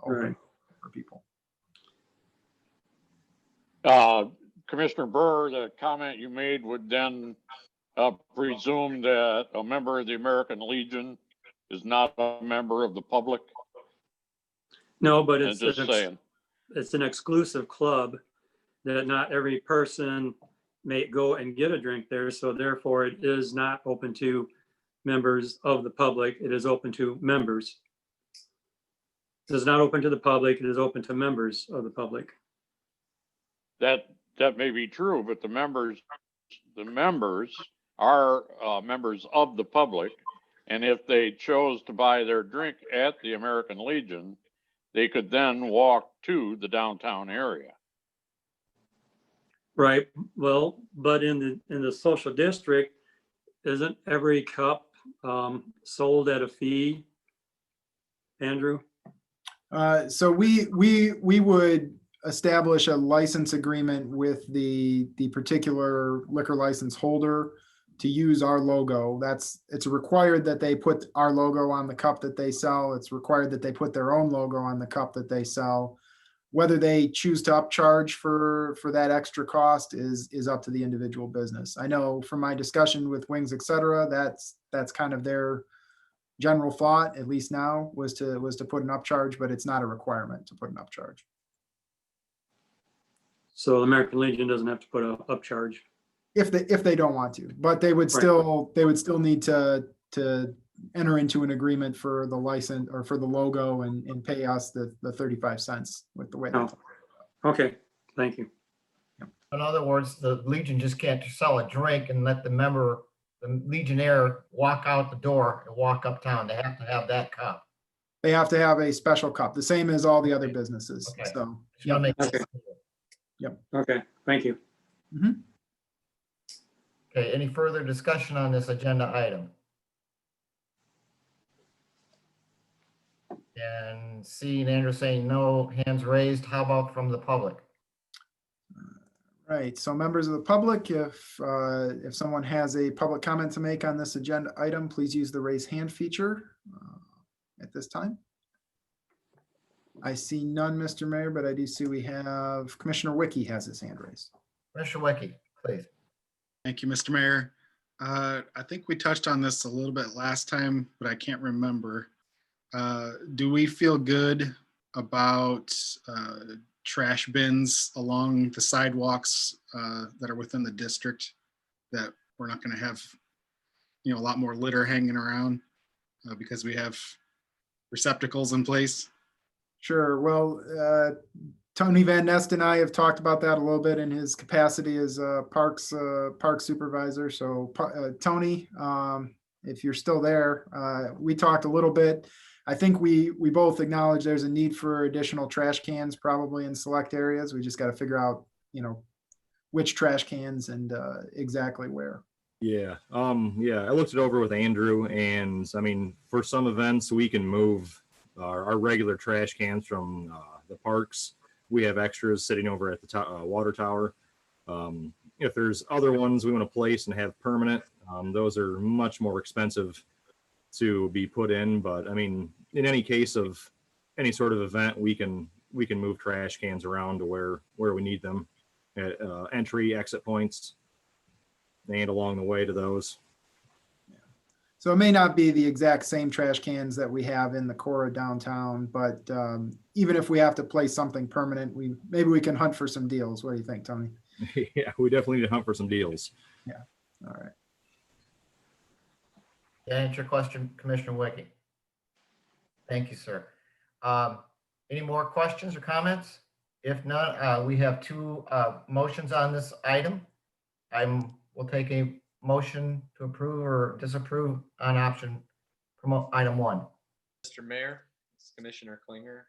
open Right. for people. Commissioner Burr, the comment you made would then presume that a member of the American Legion is not a member of the public. No, but And just saying. it's an exclusive club that not every person may go and get a drink there. So therefore it is not open to members of the public. It is open to members. It is not open to the public. It is open to members of the public. That may be true, but the members are members of the public. And if they chose to buy their drink at the American Legion, they could then walk to the downtown area. Right. Well, but in the social district, isn't every cup sold at a fee, Andrew? So we would establish a license agreement with the particular liquor license holder to use our logo. It's required that they put our logo on the cup that they sell. It's required that they put their own logo on the cup that they sell. Whether they choose to upcharge for that extra cost is up to the individual business. I know from my discussion with Wings, et cetera, that's kind of their general thought, at least now, was to put an upcharge, but it's not a requirement to put an upcharge. So the American Legion doesn't have to put an upcharge. If they don't want to, but they would still need to enter into an agreement for the license or for the logo and pay us the 35 cents with the way. Oh. Okay, thank you. In other words, the Legion just can't sell a drink and let the Legionnaire walk out the door and walk uptown. They have to have that cup. They have to have a special cup, the same as all the other businesses. Okay. So, Just wanna make Okay. sense. Yep. Okay, thank you. Okay, any further discussion on this agenda item? And seeing Andrew saying no, hands raised, how about from the public? Right, so members of the public, if someone has a public comment to make on this agenda item, please use the raise hand feature at this time. I see none, Mr. Mayor, but I do see we have Commissioner Wiki has his hand raised. Commissioner Wiki, please. Thank you, Mr. Mayor. I think we touched on this a little bit last time, but I can't remember. Do we feel good about trash bins along the sidewalks that are within the district, that we're not going to have, a lot more litter hanging around because we have receptacles in place? Sure, well, Tony Van Nest and I have talked about that a little bit in his capacity as park supervisor. So Tony, if you're still there, we talked a little bit. I think we both acknowledge there's a need for additional trash cans probably in select areas. We just got to figure out, which trash cans and exactly where. Yeah. I looked it over with Andrew, and I mean, for some events we can move our regular trash cans from the parks. We have extras sitting over at the water tower. If there's other ones we want to place and have permanent, those are much more expensive to be put in. But I mean, in any case of any sort of event, we can move trash cans around to where we need them at entry, exit points, and along the way to those. So it may not be the exact same trash cans that we have in the core of downtown, but even if we have to place something permanent, maybe we can hunt for some deals. What do you think, Tony? Yeah, we definitely need to hunt for some deals. Yeah. All right. To answer your question, Commissioner Wiki. Thank you, sir. Any more questions or comments? If not, we have two motions on this item. We'll take a motion to approve or disapprove on item one. Mr. Mayor, this is Commissioner Klinger.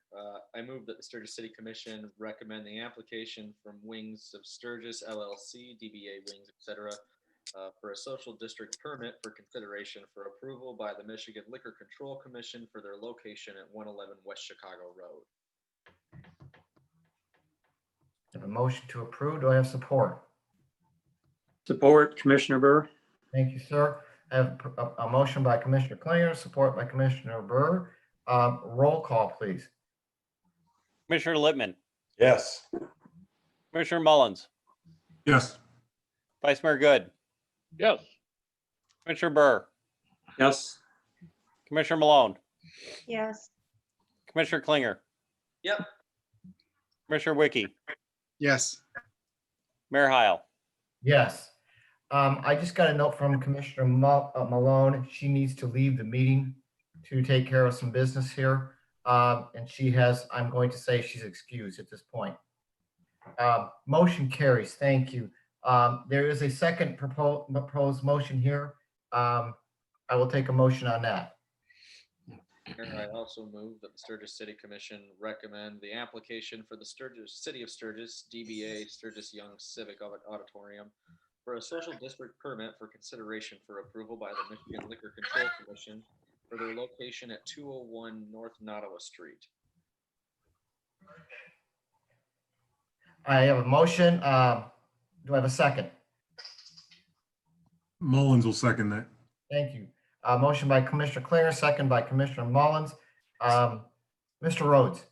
I move that the Sturgis City Commission recommend the application from Wings of Sturgis LLC, DBA Wings, etc., for a social district permit for consideration for approval by the Michigan Liquor Control Commission for their location at 111 West Chicago Road. I have a motion to approve. Do I have support? Support, Commissioner Burr. Thank you, sir. I have a motion by Commissioner Klinger, support by Commissioner Burr. Roll call, please. Commissioner Littman, Yes. Commissioner Mullins, Yes. Vice Mayor Good, Yes. Commissioner Burr, Yes. Commissioner Malone, Yes. Commissioner Klinger, Yep. Commissioner Wiki, Yes. Mayor Heil. Yes. I just got a note from Commissioner Malone. She needs to leave the meeting to take care of some business here. And she has, I'm going to say she's excused at this point. Motion carries. Thank you. There is a second proposed motion here. I will take a motion on that. And I also move that the Sturgis City Commission recommend the application for the City of Sturgis, DBA Sturgis Young Civic Auditorium, for a social district permit for consideration for approval by the Michigan Liquor Control Commission for their location at 201 North Nottawa Street. I have a motion. Do I have a second? Mullins will second that. Thank you. Motion by Commissioner Klinger, second by Commissioner Mullins. Mr. Rhodes.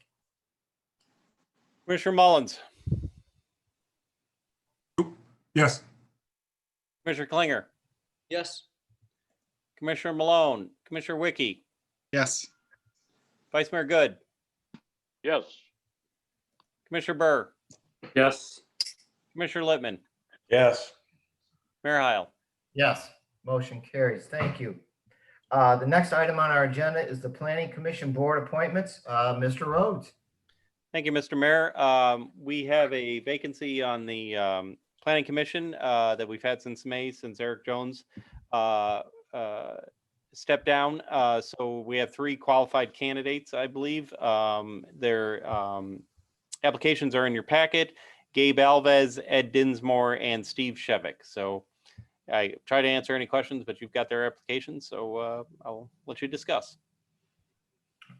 Commissioner Mullins, Yes. Commissioner Klinger, Yes. Commissioner Malone, Commissioner Wiki, Yes. Vice Mayor Good, Yes. Commissioner Burr, Yes. Commissioner Littman, Yes. Mayor Heil. Yes, motion carries. Thank you. The next item on our agenda is the Planning Commission Board appointments. Mr. Rhodes. Thank you, Mr. Mayor. We have a vacancy on the Planning Commission that we've had since May, since Eric Jones stepped down. So we have 3 qualified candidates, I believe. Their applications are in your packet. Gabe Alves, Ed Dinsmore, and Steve Shevik. So I try to answer any questions, but you've got their applications, so I'll let you discuss.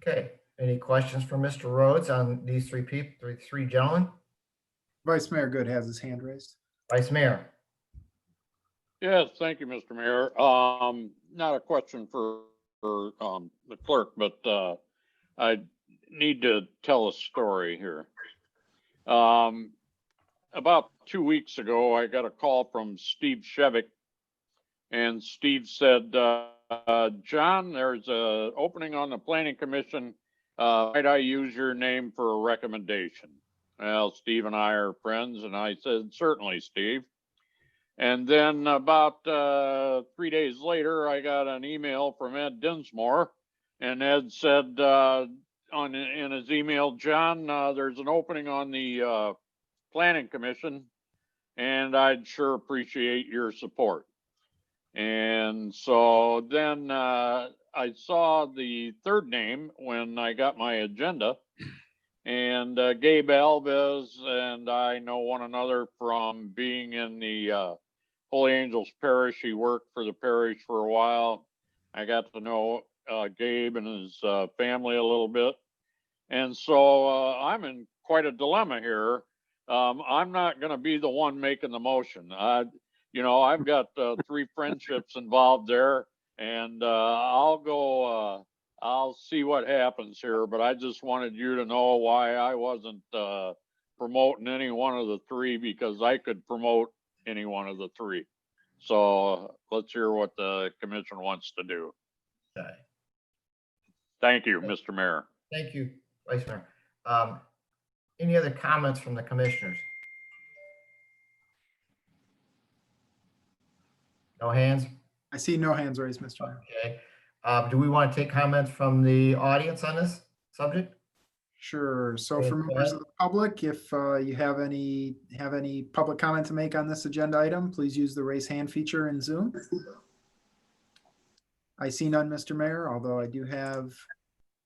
Okay, any questions for Mr. Rhodes on these 3 people, 3 gentlemen? Vice Mayor Good has his hand raised. Vice Mayor. Yes, thank you, Mr. Mayor. Not a question for the clerk, but I need to tell a story here. About 2 weeks ago, I got a call from Steve Shevik, and Steve said, John, there's an opening on the Planning Commission. Might I use your name for a recommendation? Well, Steve and I are friends, and I said, certainly, Steve. And then about 3 days later, I got an email from Ed Dinsmore, and Ed said in his email, John, there's an opening on the Planning Commission, and I'd sure appreciate your support. And so then I saw the third name when I got my agenda, and Gabe Alves and I know one another from being in the Holy Angels Parish. He worked for the parish for a while. I got to know Gabe and his family a little bit. And so I'm in quite a dilemma here. I'm not going to be the one making the motion. I've got 3 friendships involved there, and I'll see what happens here, but I just wanted you to know why I wasn't promoting any one of the 3, because I could promote any one of the 3. So let's hear what the commission wants to do. Okay. Thank you, Mr. Mayor. Thank you, Vice Mayor. Any other comments from the commissioners? No hands? I see no hands raised, Mr. Mayor. Okay. Do we want to take comments from the audience on this subject? Sure. So Okay, for go members ahead. of the public, if you have any public comment to make on this agenda item, please use the raise hand feature in Zoom. I see none, Mr. Mayor, although I do have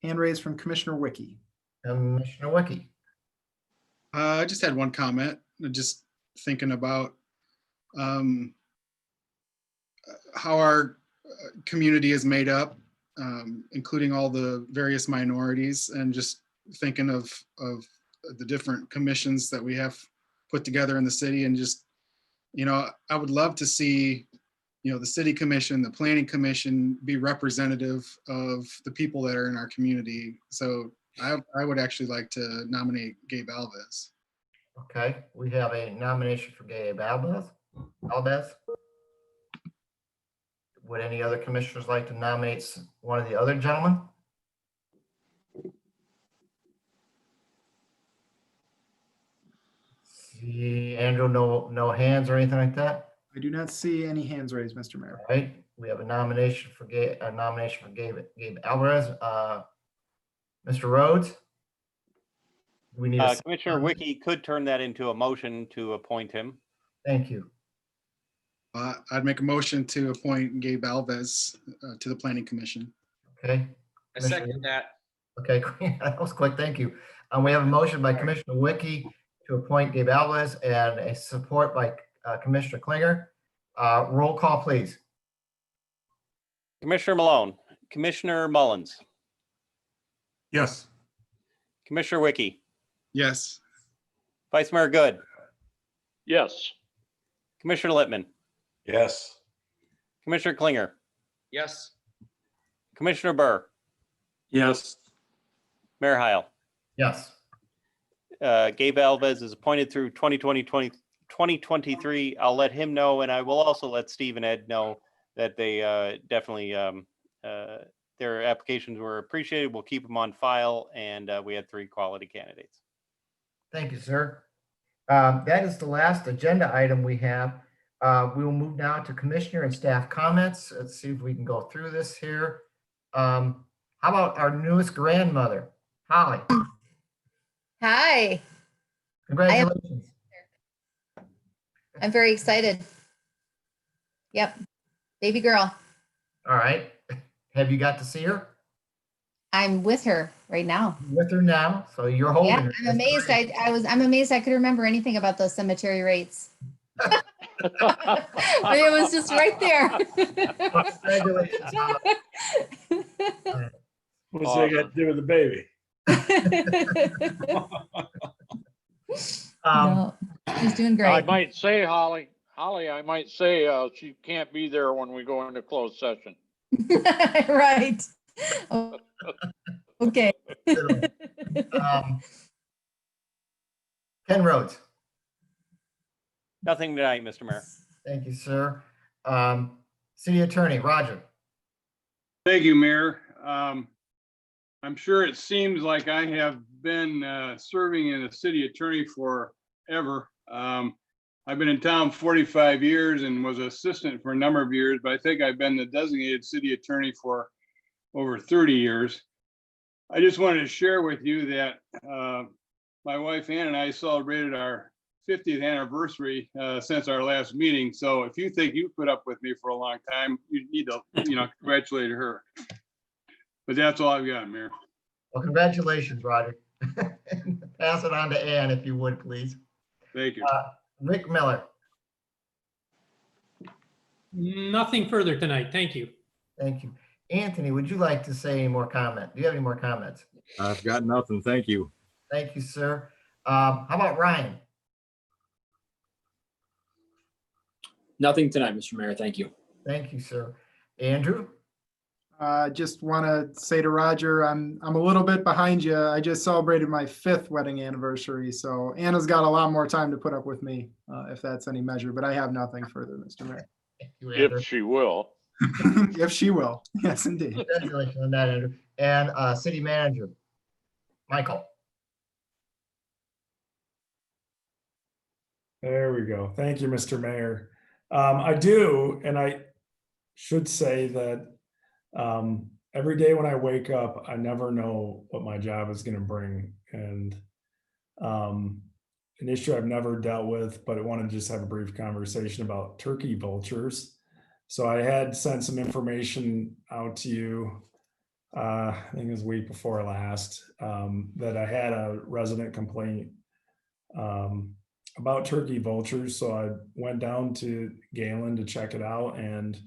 hand raised from Commissioner Wiki. Commissioner Wiki. I just had one comment, just thinking about how our community is made up, including all the various minorities, and just thinking of the different commissions that we have put together in the city. And just, I would love to see, the city commission, the planning commission be representative of the people that are in our community. So I would actually like to nominate Gabe Alves. Okay, we have a nomination for Gabe Alves. Would any other commissioners like to nominate one of the other gentlemen? See, Andrew, no hands or anything like that? I do not see any hands raised, Mr. Mayor. All right, we have a nomination for Gabe Alvarez. Mr. Rhodes? We need a Commissioner Wiki could turn that into a motion to appoint him. Thank you. I'd make a motion to appoint Gabe Alves to the Planning Commission. Okay. I second that. Okay, that was quick. Thank you. We have a motion by Commissioner Wiki to appoint Gabe Alves and a support by Commissioner Klinger. Roll call, please. Commissioner Malone, Commissioner Mullins, Yes. Commissioner Wiki, Yes. Vice Mayor Good, Yes. Commissioner Littman, Yes. Commissioner Klinger, Yes. Commissioner Burr, Yes. Mayor Heil. Yes. Gabe Alves is appointed through 2023. I'll let him know, and I will also let Steve and Ed know that they definitely their applications were appreciated. We'll keep them on file, and we had 3 quality candidates. Thank you, sir. That is the last agenda item we have. We will move now to commissioner and staff comments. Let's see if we can go through this here. How about our newest grandmother, Holly? Hi, Congratulations. I'm very excited. Yep, baby girl. All right. Have you got to see her? I'm with her right now. With her now, so you're holding Yeah, her. I'm amazed. I'm amazed I could remember anything about those cemetery rates. It was just right there. Congratulations, Holly. What's that got to do with the baby? No, she's doing great. I might say, Holly, I might say she can't be there when we go into closed session. Right. Okay. Ken Rhodes. Nothing tonight, Mr. Mayor. Thank you, sir. City Attorney, Roger. Thank you, Mayor. I'm sure it seems like I have been serving as a city attorney forever. I've been in town 45 years and was assistant for a number of years, but I think I've been the designated city attorney for over 30 years. I just wanted to share with you that my wife Ann and I celebrated our 50th anniversary since our last meeting. So if you think you put up with me for a long time, you need to, congratulate her. But that's all I've got, Mayor. Well, congratulations, Roger. Pass it on to Ann, if you would, please. Thank you. Rick Miller. Nothing further tonight. Thank you. Thank you. Anthony, would you like to say any more comment? Do you have any more comments? I've got nothing. Thank you. Thank you, sir. How about Ryan? Nothing tonight, Mr. Mayor. Thank you. Thank you, sir. Andrew? Just want to say to Roger, I'm a little bit behind you. I just celebrated my 5th wedding anniversary, so Anna's got a lot more time to put up with me, if that's any measure. But I have nothing further, Mr. Mayor. If she will. If she will, yes, indeed. Congratulations on that, Andrew. And City Manager, Michael. There we go. Thank you, Mr. Mayor. I do, and I should say that every day when I wake up, I never know what my job is going to bring. And an issue I've never dealt with, but I want to just have a brief conversation about turkey vultures. So I had sent some information out to you I think it was week before last, that I had a resident complaint about turkey vultures. So I went down to Galen to check it out, and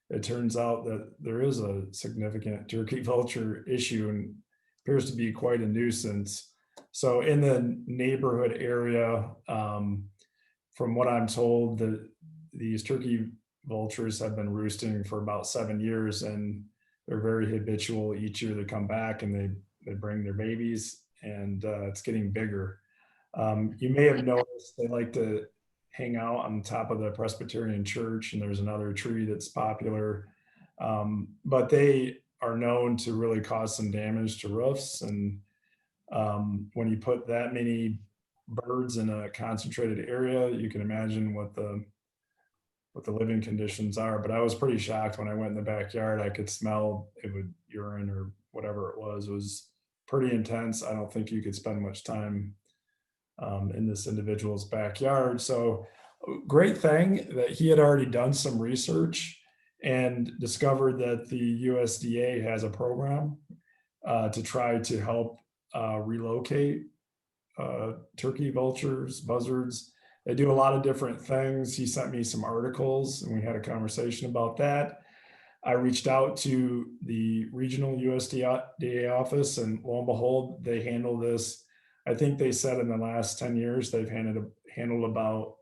it turns out that there is a significant turkey vulture issue and appears to be quite a nuisance. So in the neighborhood area, from what I'm told, these turkey vultures have been roosting for about 7 years, and they're very habitual. Each year they come back and they bring their babies, and it's getting bigger. You may have noticed they like to hang out on top of the Presbyterian church, and there's another tree that's popular. But they are known to really cause some damage to roofs. And when you put that many birds in a concentrated area, you can imagine what the living conditions are. But I was pretty shocked when I went in the backyard. I could smell it would urine or whatever it was pretty intense. I don't think you could spend much time in this individual's backyard. So great thing that he had already done some research and discovered that the USDA has a program to try to help relocate turkey vultures, buzzards. They do a lot of different things. He sent me some articles and we had a conversation about that. I reached out to the regional USDA office, and lo and behold, they handle this. I think they said in the last 10 years, they've handled about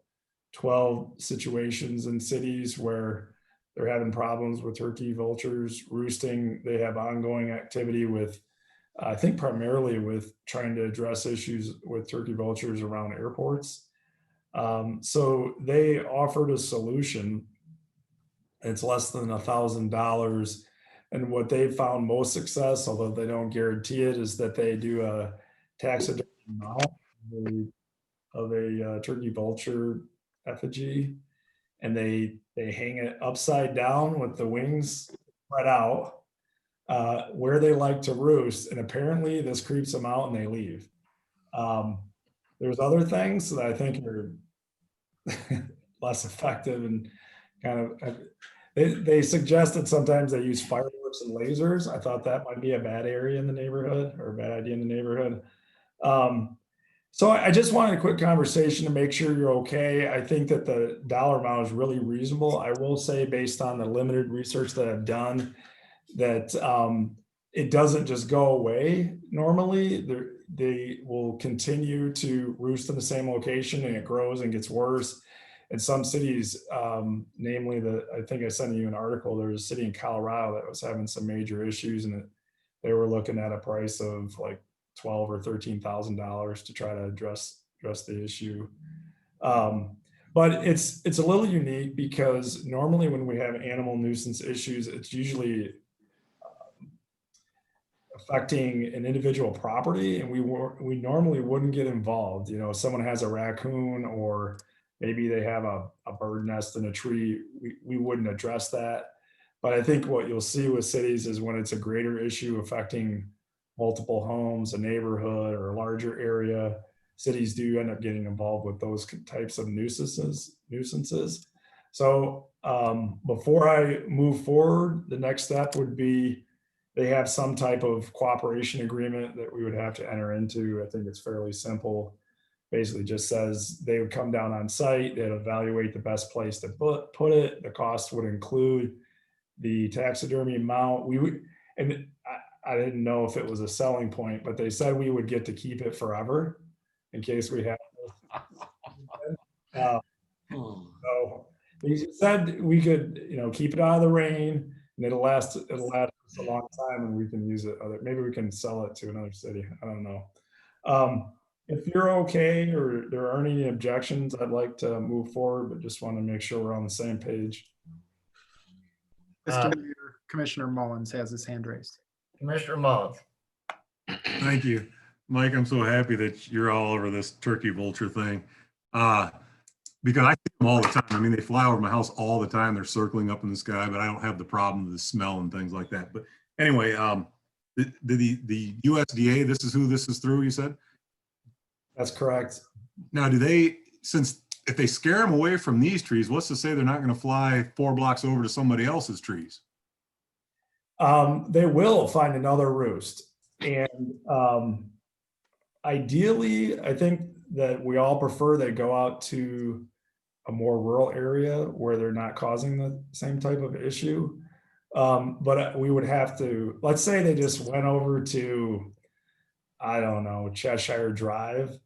12 situations in cities where they're having problems with turkey vultures roosting. They have ongoing activity with, I think primarily with trying to address issues with turkey vultures around airports. So they offered a solution. It's less than $1,000. And what they found most success, although they don't guarantee it, is that they do a taxidermy mount of a turkey vulture effigy, and they hang it upside down with the wings spread out where they like to roost. And apparently this creeps them out and they leave. There's other things that I think are less effective, and kind of they suggested sometimes they use fireworks and lasers. I thought that might be a bad area in the neighborhood, or a bad idea in the neighborhood. So I just wanted a quick conversation to make sure you're okay. I think that the dollar amount is really reasonable. I will say, based on the limited research that I've done, that it doesn't just go away. Normally, they will continue to roost in the same location, and it grows and gets worse. In some cities, namely I think I sent you an article, there's a city in Colorado that was having some major issues, and they were looking at a price of like $12,000 or $13,000 to try to address the issue. But it's a little unique because normally when we have animal nuisance issues, it's usually affecting an individual property, and we normally wouldn't get involved. You know, if someone has a raccoon, or maybe they have a bird nest in a tree, we wouldn't address that. But I think what you'll see with cities is when it's a greater issue affecting multiple homes, a neighborhood, or a larger area, cities do end up getting involved with those types of nuisances. So before I move forward, the next step would be they have some type of cooperation agreement that we would have to enter into. I think it's fairly simple. Basically just says they would come down on site, they'd evaluate the best place to put it. The cost would include the taxidermy mount. And I didn't know if it was a selling point, but they said we would get to keep it forever in case we have. So they said we could, keep it out of the rain, and it'll last us a long time, and we can use it. Maybe we can sell it to another city. I don't know. If you're okay, or there aren't any objections, I'd like to move forward, but just want to make sure we're on the same page. Mr. Mayor, Commissioner Mullins has his hand raised. Commissioner Mullins. Thank you, Mike. I'm so happy that you're all over this turkey vulture thing. Because I see them all the time. I mean, they fly over my house all the time. They're circling up in the sky, but I don't have the problem of the smell and things like that. But anyway, the USDA, this is who this is through, you said? That's correct. Now, if they scare them away from these trees, what's to say they're not going to fly 4 blocks over to somebody else's trees? They will find another roost. And ideally, I think that we all prefer they go out to a more rural area where they're not causing the same type of issue. But we would have to, let's say they just went over to, I don't know, Cheshire Drive.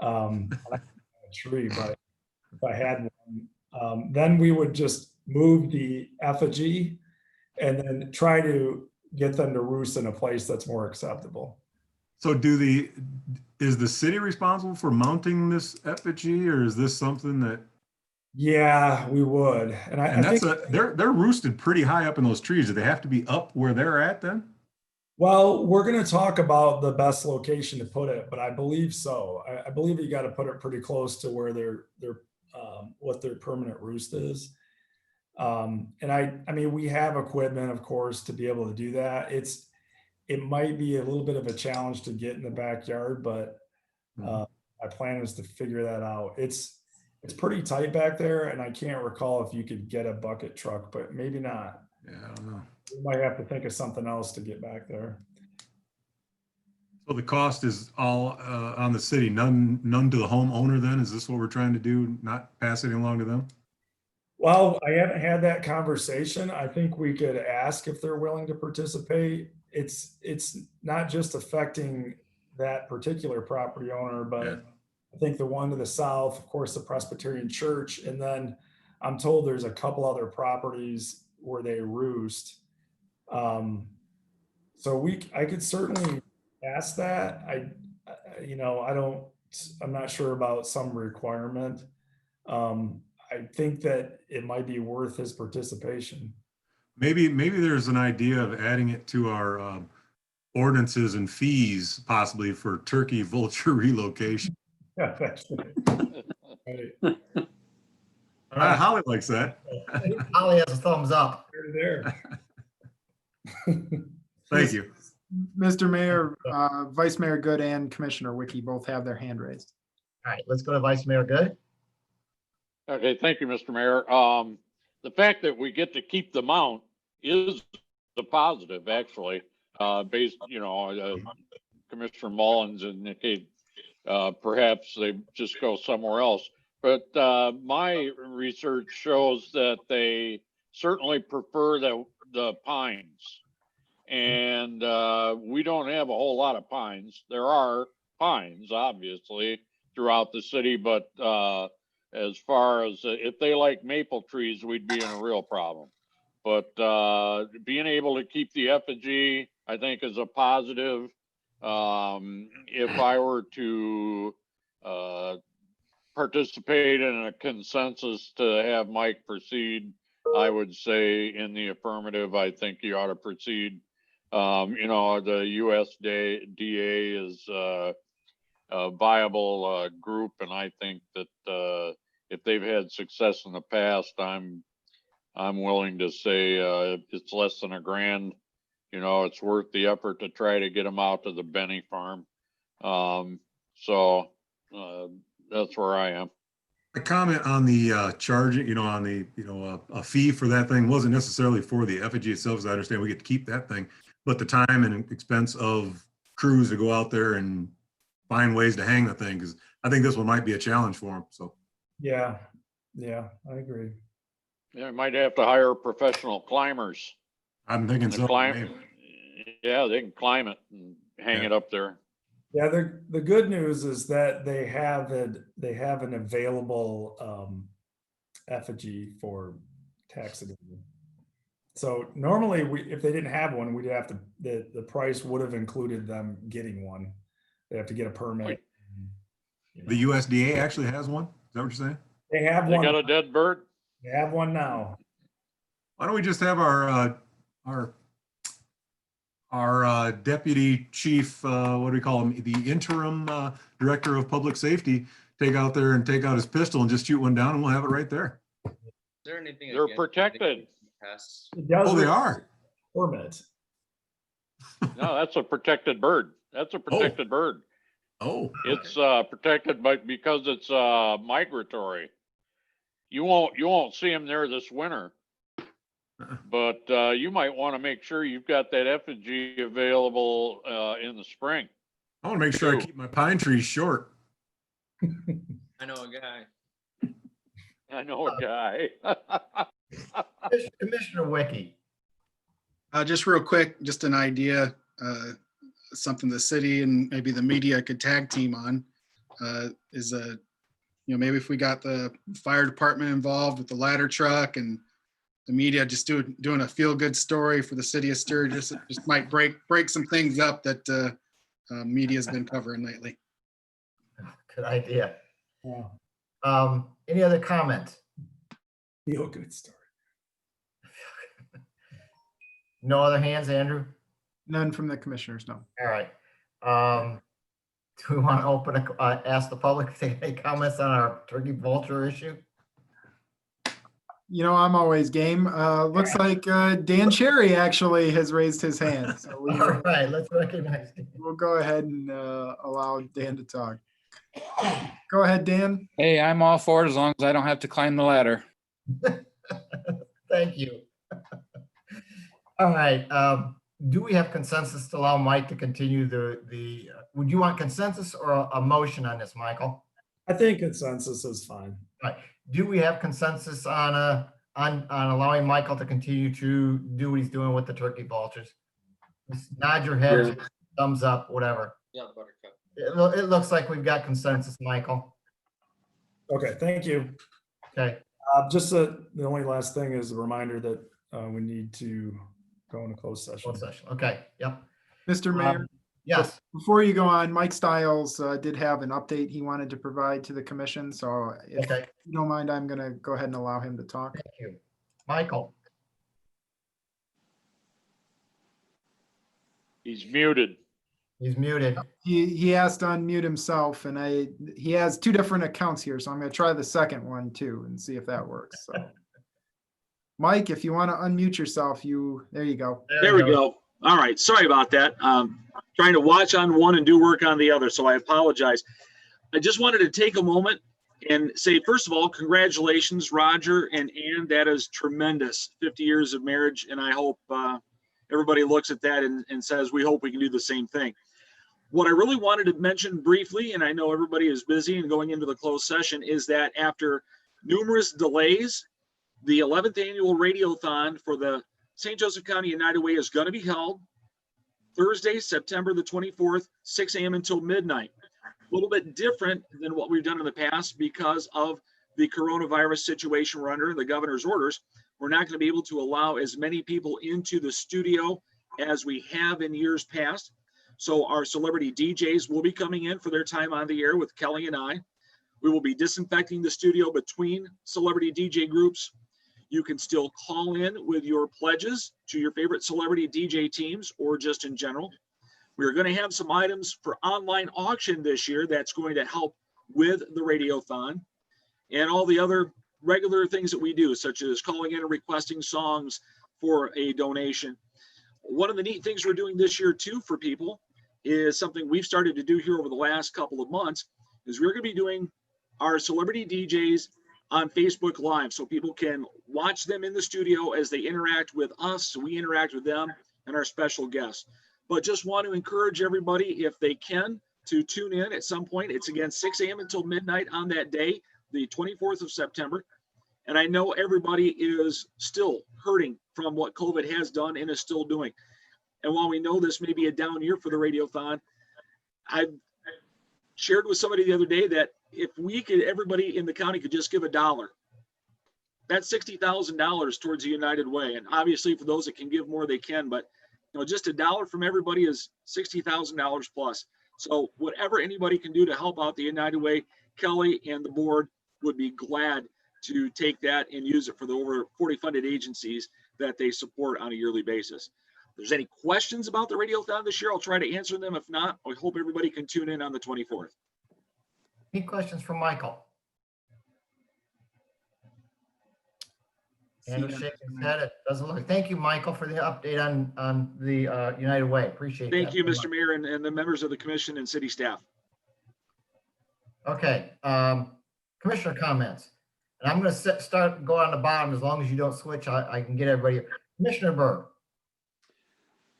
I'm not gonna have a tree, but if I had one, then we would just move the effigy and then try to get them to roost in a place that's more acceptable. So is the city responsible for mounting this effigy, or is this something that? Yeah, we would. And I that's think they're roosted pretty high up in those trees. Do they have to be up where they're at then? well, we're going to talk about the best location to put it, but I believe so. I believe you got to put it pretty close to where their what their permanent roost is. And I mean, we have equipment, of course, to be able to do that. It might be a little bit of a challenge to get in the backyard, but my plan is to figure that out. It's pretty tight back there, and I can't recall if you could get a bucket truck, but maybe not. Yeah, I don't know. We might have to think of something else to get back there. So the cost is all on the city, none to the homeowner then? Is this what we're trying to do? Not pass it along to them? Well, I haven't had that conversation. I think we could ask if they're willing to participate. It's not just affecting that particular property owner, but I think the one to the south, of course, the Presbyterian Church, and then I'm told there's a couple other properties where they roost. So I could certainly ask that. I'm not sure about some requirement. I think that it might be worth his participation. Maybe there's an idea of adding it to our ordinances and fees, possibly for turkey vulture relocation. Yeah, that's right. Holly likes that. Holly has a thumbs up. There. Thank you. Mr. Mayor, Vice Mayor Good and Commissioner Wiki both have their hand raised. All right, let's go to Vice Mayor Good. Okay, thank you, Mr. Mayor. The fact that we get to keep the mount is the positive, actually, based, Commissioner Mullins indicated perhaps they just go somewhere else. But my research shows that they certainly prefer the pines. And we don't have a whole lot of pines. There are pines, obviously, throughout the city, but as far as if they like maple trees, we'd be in a real problem. But being able to keep the effigy, I think, is a positive. If I were to participate in a consensus to have Mike proceed, I would say in the affirmative. I think he ought to proceed. The USDA is a viable group, and I think that if they've had success in the past, I'm willing to say it's less than $1,000. It's worth the effort to try to get them out to the Benny farm. So that's where I am. A comment on the charging, on the, a fee for that thing wasn't necessarily for the effigy itself, as I understand we get to keep that thing, but the time and expense of crews to go out there and find ways to hang the thing, because I think this one might be a challenge for them. So Yeah, I agree. Yeah, might have to hire professional climbers. I'm thinking so. Yeah, they can climb it and hang it up there. Yeah, the good news is that they have an available effigy for taxidermy. So normally, if they didn't have one, we'd have to the price would have included them getting one. They have to get a permit. The USDA actually has one. Is that what you're saying? They have They one. got a dead bird. They have one now. Why don't we just have our deputy chief, what do we call him? The interim director of public safety, take out there and take out his pistol and just shoot one down, and we'll have it right there. Is there anything? They're protected. Oh, they are. Permit. No, that's a protected bird. That's a protected bird. Oh, it's protected because it's migratory. You won't see them there this winter. but you might want to make sure you've got that effigy available in the spring. I want to make sure I Too. keep my pine trees short. I know a guy. I know a guy. Commissioner Wiki. Just real quick, just an idea, something the city and maybe the media could tag team on, is maybe if we got the fire department involved with the ladder truck and the media just doing a feel good story for the city of Sturgis, it just might break some things up that media's been covering lately. Good idea. Yeah. Any other comments? Feel good story. No other hands, Andrew? None from the commissioners, no. All right. Do we want to open, ask the public if they have any comments on our turkey vulture issue? I'm always game. Looks like Dan Cherry actually has raised his hand. So All right, let's recognize Dan. we'll go ahead and allow Dan to talk. Go ahead, Dan. Hey, I'm all for it as long as I don't have to climb the ladder. Thank you. All right. Do we have consensus to allow Mike to continue would you want consensus or a motion on this, Michael? I think consensus is fine. All right. Do we have consensus on allowing Michael to continue to do what he's doing with the turkey vultures? Just nod your head, thumbs up, whatever. Yeah, Buttercup. It looks like we've got consensus, Michael. Okay, thank you. Okay. Just the only last thing is a reminder that we need to go into closed session. Closed session. Okay. Yep. Mr. Mayor. Yes. Before you go on, Mike Stiles did have an update he wanted to provide to the commission. So if you don't mind, I'm going to go ahead and allow him to talk. Thank you. Michael. He's muted. He's muted. He has to unmute himself, and he has two different accounts here, so I'm going to try the second one too and see if that works. So, Mike, if you want to unmute yourself, there you go. There we go. All right, sorry about that. Trying to watch on one and do work on the other, so I apologize. I just wanted to take a moment and say, first of all, congratulations, Roger and Ann. That is tremendous. 50 years of marriage, and I hope everybody looks at that and says, we hope we can do the same thing. What I really wanted to mention briefly, and I know everybody is busy and going into the closed session, is that after numerous delays, the 11th annual Radiothon for the St. Joseph County United Way is going to be held Thursday, September the 24th, 6 a.m. until midnight. A little bit different than what we've done in the past because of the coronavirus situation we're under, the governor's orders. We're not going to be able to allow as many people into the studio as we have in years past. So our celebrity DJs will be coming in for their time on the air with Kelly and I. We will be disinfecting the studio between celebrity DJ groups. You can still call in with your pledges to your favorite celebrity DJ teams or just in general. We're going to have some items for online auction this year that's going to help with the Radiothon and all the other regular things that we do, such as calling in and requesting songs for a donation. One of the neat things we're doing this year too for people is something we've started to do here over the last couple of months, is we're going to be doing our celebrity DJs on Facebook Live, so people can watch them in the studio as they interact with us, so we interact with them and our special guests. But just want to encourage everybody, if they can, to tune in at some point. It's again 6 a.m. until midnight on that day, the 24th of September. And I know everybody is still hurting from what COVID has done and is still doing. And while we know this may be a down year for the Radiothon, I shared with somebody the other day that if we could, everybody in the county could just give $1, that's $60,000 towards the United Way. And obviously for those that can give more, they can, but just $1 from everybody is $60,000 plus. So whatever anybody can do to help out the United Way, Kelly and the board would be glad to take that and use it for the over 40 funded agencies that they support on a yearly basis. If there's any questions about the Radiothon this year, I'll try to answer them. If not, I hope everybody can tune in on the 24th. Any questions from Michael? Andrew shaking his head. It doesn't look. Thank you, Michael, for the update on the United Way. Appreciate it. Thank you, Mr. Mayor, and the members of the commission and city staff. Okay. Commissioner comments. And I'm going to start go on the bottom. As long as you don't switch, I can get everybody. Commissioner Burr.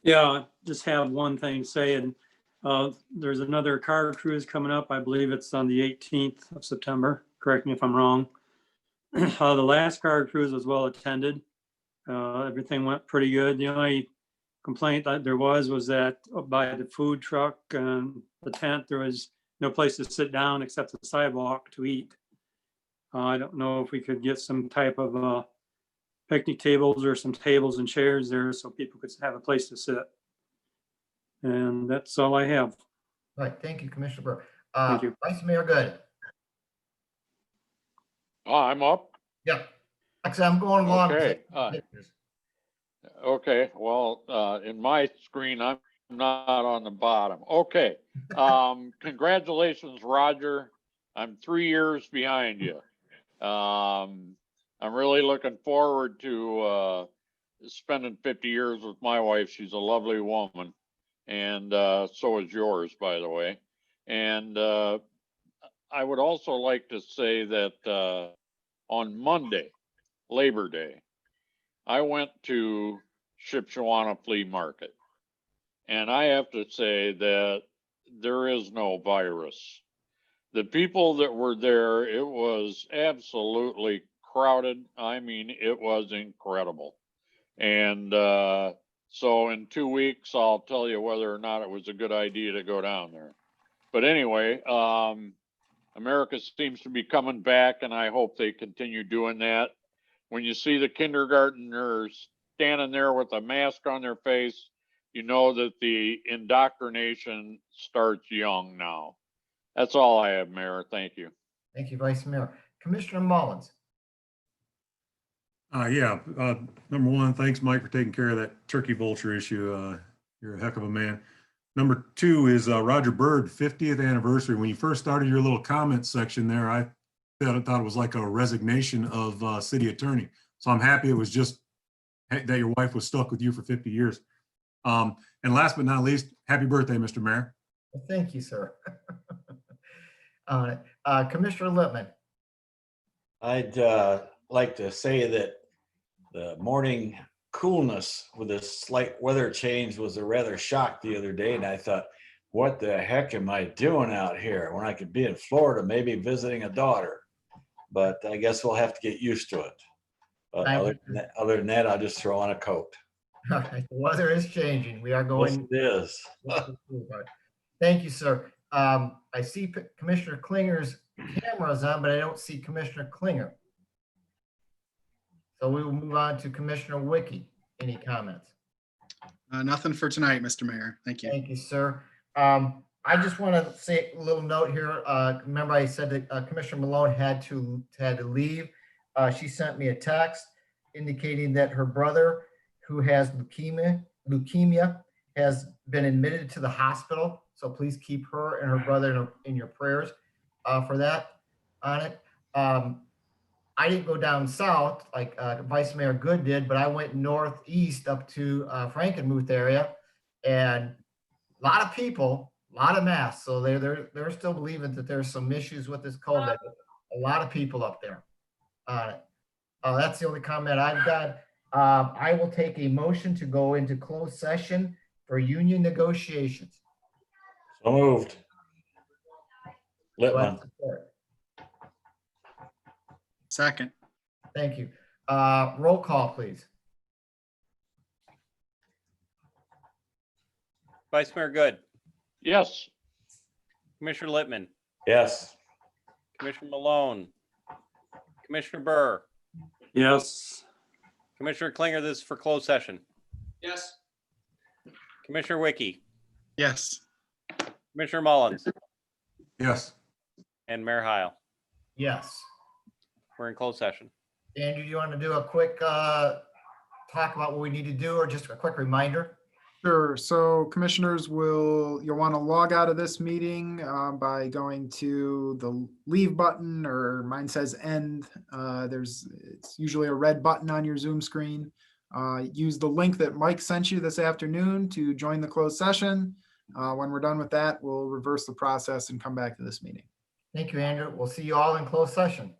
Yeah, just have one thing to say, and there's another car cruise coming up. I believe it's on the 18th of September. Correct me if I'm wrong. The last car cruise was well attended. Everything went pretty good. The only complaint that there was that by the food truck and the tent, there was no place to sit down except the sidewalk to eat. I don't know if we could get some type of picnic tables or some tables and chairs there so people could have a place to sit. And that's all I have. All right, thank you, Commissioner Burr. Thank you. Vice Mayor Good. I'm up. Yep. Actually, I'm going along. Okay. Okay, well, in my screen, I'm not on the bottom. Okay. Congratulations, Roger. I'm 3 years behind you. I'm really looking forward to spending 50 years with my wife. She's a lovely woman. And so is yours, by the way. And I would also like to say that on Monday, Labor Day, I went to Shipshewana Flea Market. And I have to say that there is no virus. The people that were there, it was absolutely crowded. I mean, it was incredible. And so in 2 weeks, I'll tell you whether or not it was a good idea to go down there. But anyway, America seems to be coming back, and I hope they continue doing that. When you see the kindergartners standing there with a mask on their face, you know that the indoctrination starts young now. That's all I have, Mayor. Thank you. Thank you, Vice Mayor. Commissioner Mullins. Number one, thanks, Mike, for taking care of that turkey vulture issue. You're a heck of a man. Number two is Roger Byrd, 50th anniversary. When you first started your little comment section there, I thought it was like a resignation of city attorney. So I'm happy it was just that your wife was stuck with you for 50 years. And last but not least, happy birthday, Mr. Mayor. Well, thank you, sir. Commissioner Lippman. I'd like to say that the morning coolness with a slight weather change was a rather shock the other day. And I thought, what the heck am I doing out here when I could be in Florida, maybe visiting a daughter? But I guess we'll have to get used to it. But other than that, I'll just throw on a coat. All right, the weather is changing. We are going. Yes, it is. Thank you, sir. I see Commissioner Klinger's camera's on, but I don't see Commissioner Klinger. So we will move on to Commissioner Wiki. Any comments? Nothing for tonight, Mr. Mayor. Thank you. Thank you, sir. I just want to say a little note here. Remember I said that Commissioner Malone had to leave. She sent me a text indicating that her brother, who has leukemia, has been admitted to the hospital. So please keep her and her brother in your prayers for that on it. I didn't go down south like Vice Mayor Good did, but I went northeast up to Frankenmuth area, and a lot of people, a lot of masks. So they're still believing that there's some issues with this COVID. A lot of people up there on it. That's the only comment I've got. I will take a motion to go into closed session for union negotiations. So moved. Lippman. Second. Thank you. Roll call, please. Vice Mayor Good. Yes. Commissioner Lippman. Yes. Commissioner Malone. Commissioner Burr. Yes. Commissioner Klinger, this is for closed session. Yes. Commissioner Wiki. Yes. Commissioner Mullins. Yes. And Mayor Heil. Yes. We're in closed session. Andrew, do you want to do a quick talk about what we need to do, or just a quick reminder? Sure. So commissioners you'll want to log out of this meeting by going to the leave button, or mine says end. It's usually a red button on your Zoom screen. Use the link that Mike sent you this afternoon to join the closed session. When we're done with that, we'll reverse the process and come back to this meeting. Thank you, Andrew. We'll see you all in closed session.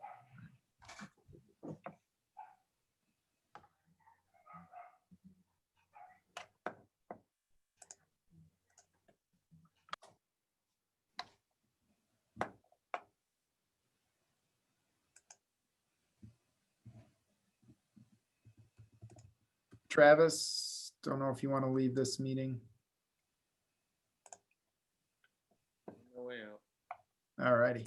Travis, don't know if you want to leave this meeting. No way out. All righty.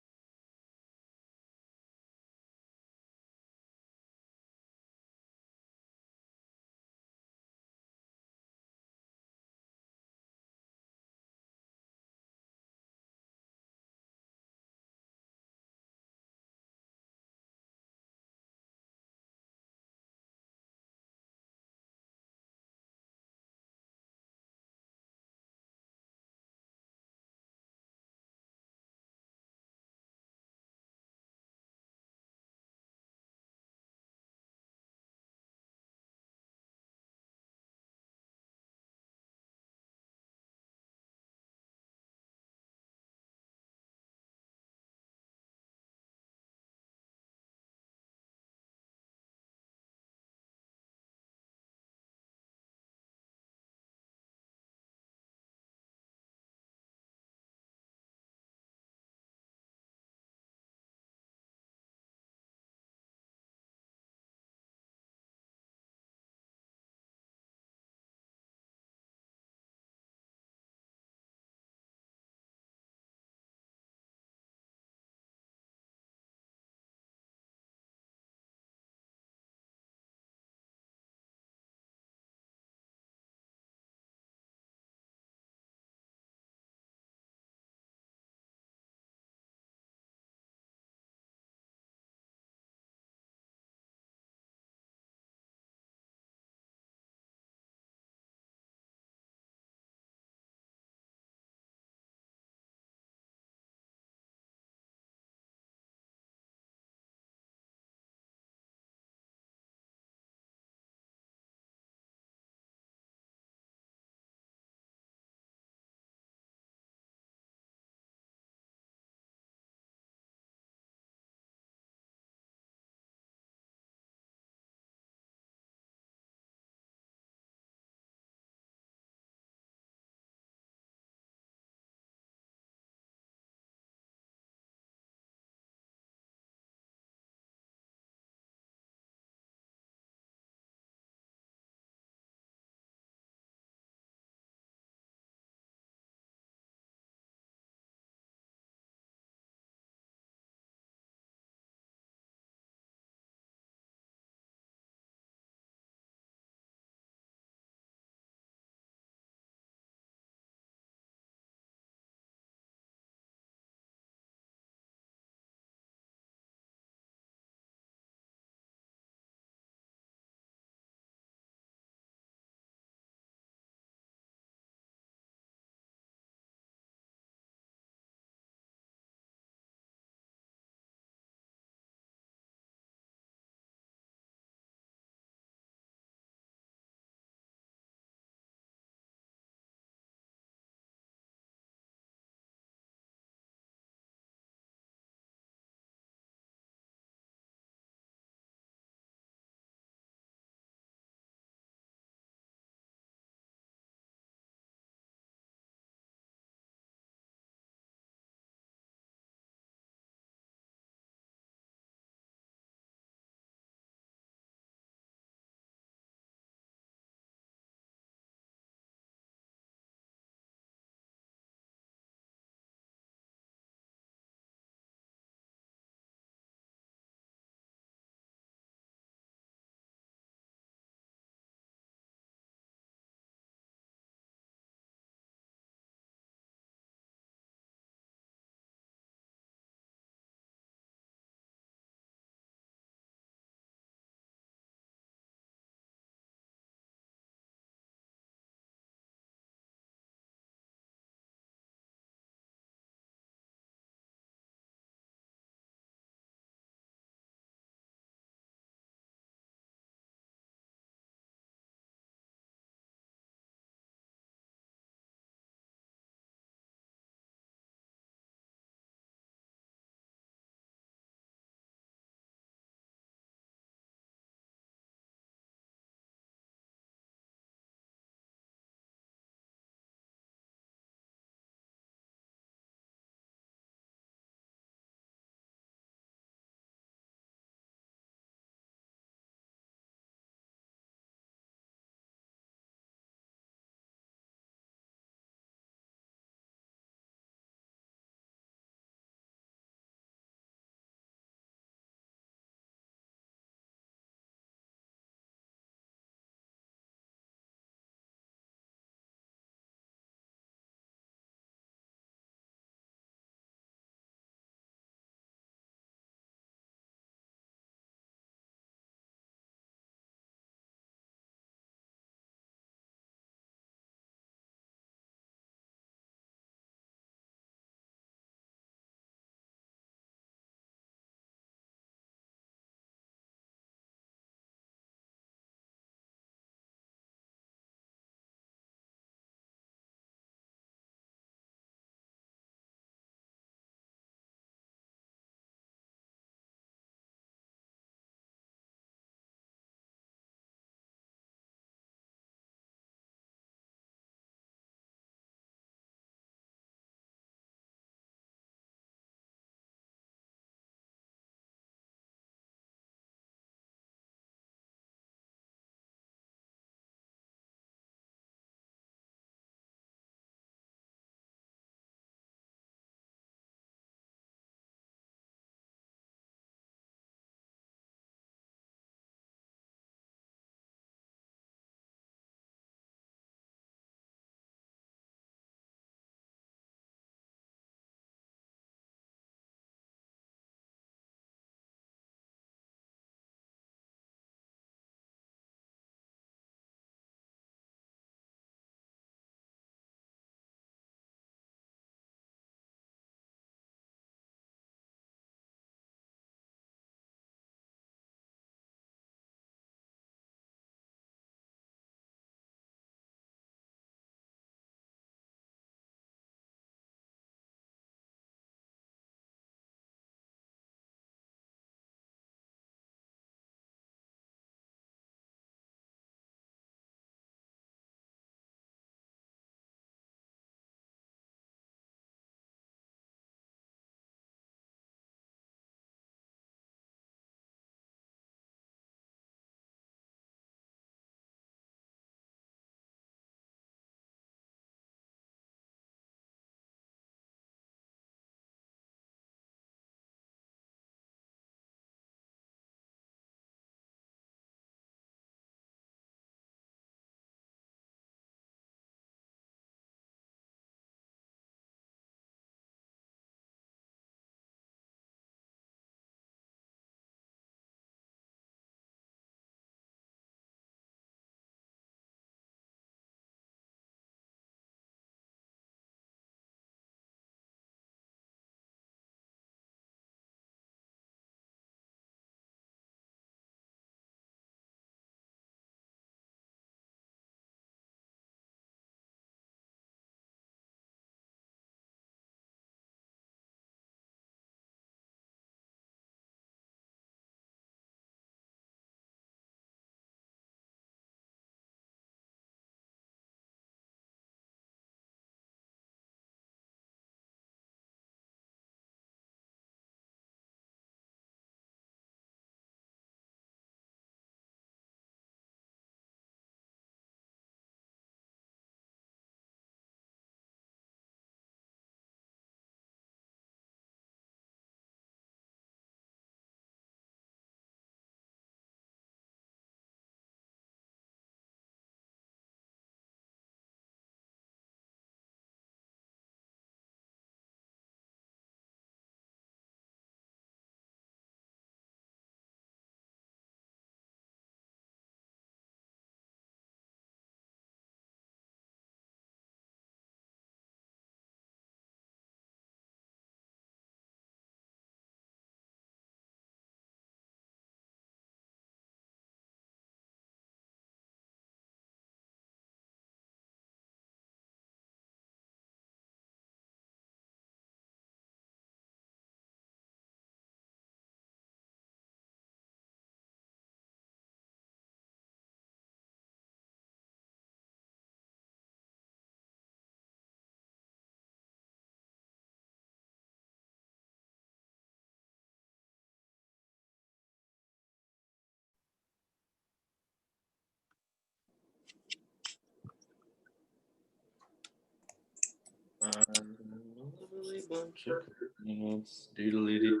Doodly-doo.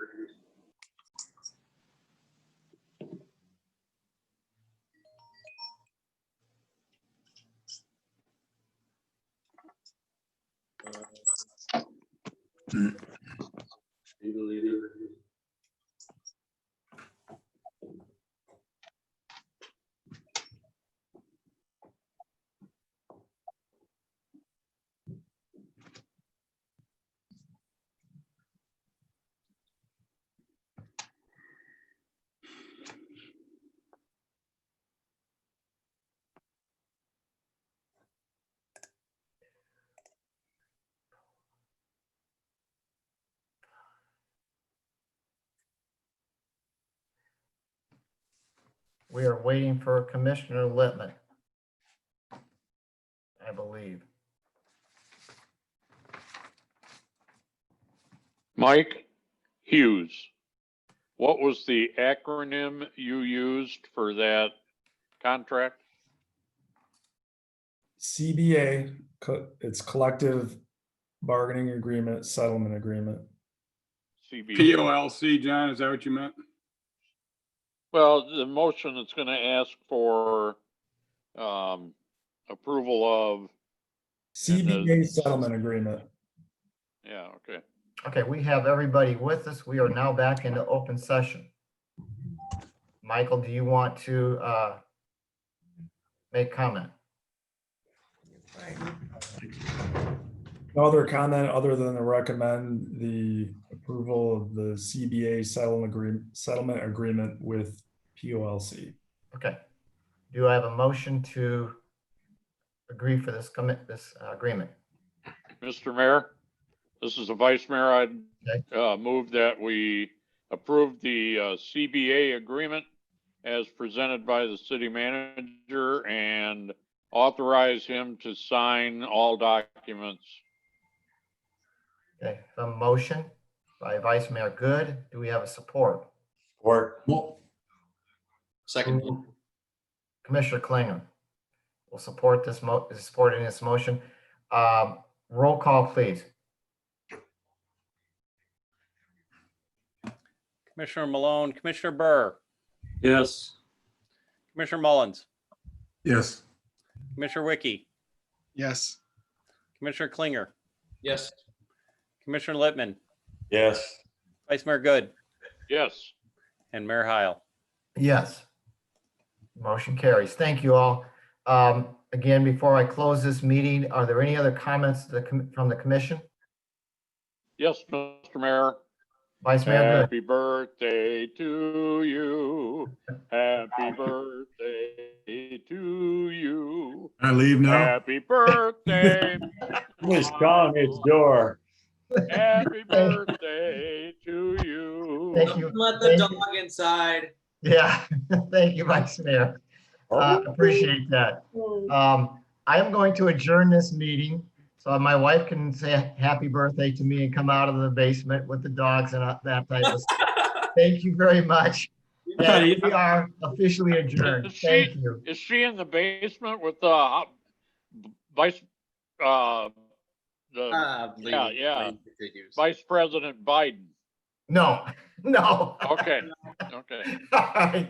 Doodly-doo. We are waiting for Commissioner Littman, I believe. Mike Hughes, what was the acronym you used for that contract? CBA, it's collective bargaining agreement, settlement agreement. CB. POLC, John, is that what you meant? Well, the motion is going to ask for approval of. CBA settlement agreement. Yeah, okay. Okay, we have everybody with us. We are now back into open session. Michael, do you want to make comment? No other comment other than to recommend the approval of the CBA settlement agreement with POLC. Okay. Do I have a motion to agree for this agreement? Mr. Mayor, this is the Vice Mayor. I'd move that we approve the CBA agreement as presented by the city manager and authorize him to sign all documents. Okay, a motion by Vice Mayor Good. Do we have a support? Support. Second. Commissioner Klinger will support this supporting this motion. Roll call, please. Commissioner Malone, Commissioner Burr, Yes. Commissioner Mullins, Yes. Commissioner Wiki, Yes. Commissioner Klinger, Yes. Commissioner Littman, Yes. Vice Mayor Good, Yes. and Mayor Heil. Yes. Motion carries. Thank you all. Again, before I close this meeting, are there any other comments from the commission? Yes, Mr. Mayor. Vice Mayor Good. Happy birthday to you. Happy birthday to you. I leave now. Happy birthday. Please call me, it's door. Happy birthday to you. Thank you. Let the dog inside. Yeah, thank you, Vice Mayor. Appreciate that. I am going to adjourn this meeting so my wife can say happy birthday to me and come out of the basement with the dogs and that type of stuff. Thank you very much. And we are officially adjourned. Thank you. Is she in the basement with the Vice Vice President Biden? No. Okay. Okay. All right.